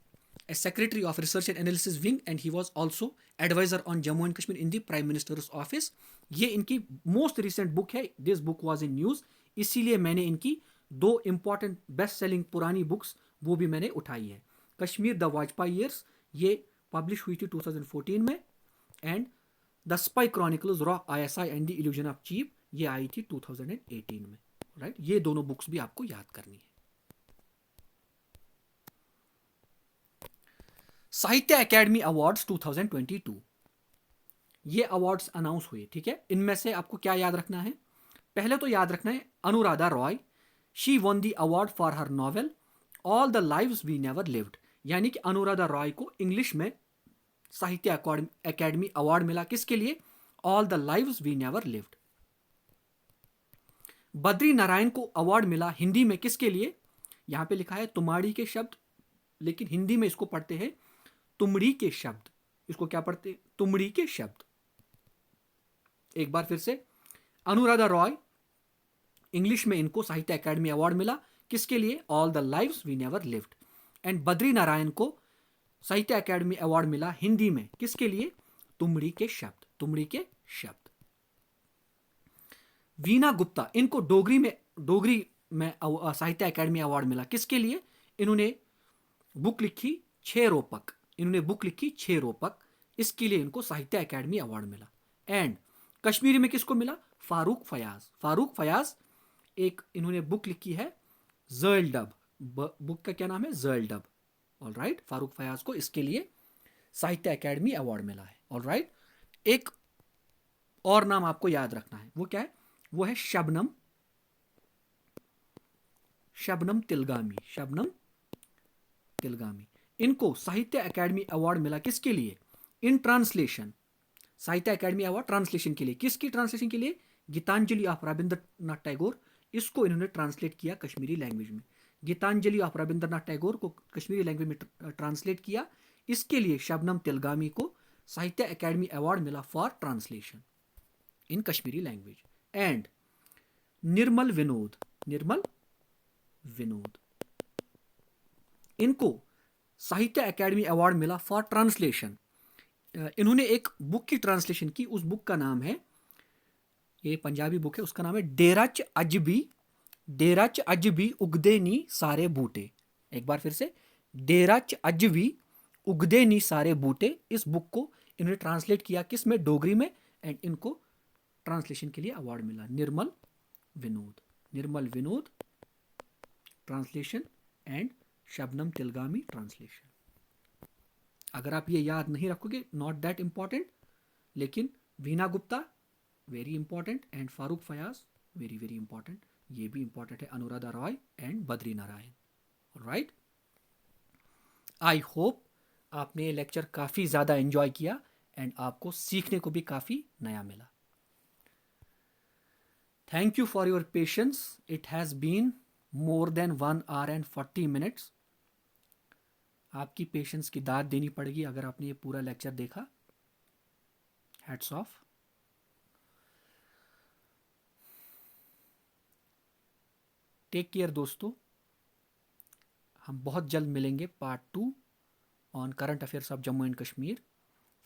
a secretary of research and analysis wing and he was also advisor on Jammu and Kashmir in the Prime Minister's office. ये इनकी most recent book है. This book was in news, इसीलिए मैंने इनकी दो important best selling पुरानी books वो भी मैंने उठाई है. कश्मीर द वाजपेयी ईयर्स ये पब्लिश हुई थी 2014 में, एंड द स्पाई क्रॉनिकल्स रॉ ISI and the illusion of cheap ये आई थी 2018 में. राइट, ये दोनों बुक्स भी आपको याद करनी है. साहित्य अकेडमी अवार्ड्स 2022, ये अवार्ड्स अनाउंस हुए. ठीक है, इनमें से आपको क्या याद रखना है? पहले तो याद रखना है Anuradha Roy, she won the award for her novel all the lives we never lived. यानी कि अनुराधा रॉय को इंग्लिश में साहित्य अकेडमी अवार्ड मिला. किसके लिए? All the lives we never lived. Badri Narayan को अवार्ड मिला हिंदी में. किसके लिए? यहां पे लिखा है तुम्हारी के शब्द, लेकिन हिंदी में इसको पढ़ते हैं तुमड़ी के शब्द. इसको क्या पढ़ते हैं? तुमड़ी के शब्द. एक बार फिर से, अनुराधा रॉय इंग्लिश में इनको साहित्य अकेडमी अवार्ड मिला. किसके लिए? All the lives we never lived. And Badri Narayan को साहित्य अकेडमी अवार्ड मिला हिंदी में. किसके लिए? तुमड़ी के शब्द. तुमड़ी के शब्द. वीना गुप्ता, इनको डोगरी में साहित्य अकेडमी अवार्ड मिला. किसके लिए? इन्होंने बुक लिखी 6 रोपक. इसके लिए इनको साहित्य अकेडमी अवार्ड मिला. एंड कश्मीरी में किसको मिला? फारूक फयाज. एक इन्होंने बुक लिखी है ज़र्ल डब. बुक का क्या नाम है? ज़र्ल डब. ऑल राइट, फारूक फयाज को इसके लिए साहित्य अकेडमी अवार्ड मिला है. ऑल राइट, एक और नाम आपको याद रखना है. वो क्या है? वो है शबनम तिलगामी. इनको साहित्य अकेडमी अवार्ड मिला. किसके लिए? In translation. साहित्य अकेडमी अवार्ड ट्रांसलेशन के लिए. किसकी ट्रांसलेशन के लिए? गीतांजलि ऑफ रविंद्रनाथ टैगोर. इसको इन्होंने ट्रांसलेट किया कश्मीरी लैंग्वेज में. गीतांजलि ऑफ रविंद्रनाथ टैगोर को कश्मीरी लैंग्वेज में ट्रांसलेट किया. इसके लिए शबनम तिलगामी को साहित्य अकेडमी अवार्ड मिला for translation in Kashmiri language. And Nirmal Vinod, इनको साहित्य अकेडमी अवार्ड मिला फॉर ट्रांसलेशन. इन्होंने एक बुक की ट्रांसलेशन की. उस बुक का नाम है, ये पंजाबी बुक है, उसका नाम है डेराच अजबी उगदे नी सारे बूटे. एक बार फिर से, डेराच अजबी उगदे नी सारे बूटे. इस बुक को इन्होंने ट्रांसलेट किया. किस में? डोगरी में. एंड इनको ट्रांसलेशन के लिए अवार्ड मिला. Nirmal Vinod translation and Shabnam Tilgami translation. अगर आप ये याद नहीं रखोगे, नॉट दैट इंपॉर्टेंट, लेकिन Veena Gupta very important and Farooq Fayaz very very important. ये भी इंपॉर्टेंट है. Anuradha Roy and Badri Narayan. Right, I hope आपने ये लेक्चर काफ़ी ज़्यादा एंजॉय किया एंड आपको सीखने को भी काफ़ी नया मिला. Thank you for your patience. It has been more than 1 hour and 40 minutes. आपकी पेशेंस की दाद देनी पड़ेगी अगर आपने ये पूरा लेक्चर देखा. Hats off. टेक केयर दोस्तों. हम बहुत जल्द मिलेंगे part 2 on current affairs of Jammu and Kashmir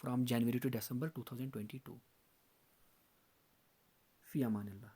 from January to December 2022. फी अमान अल्लाह.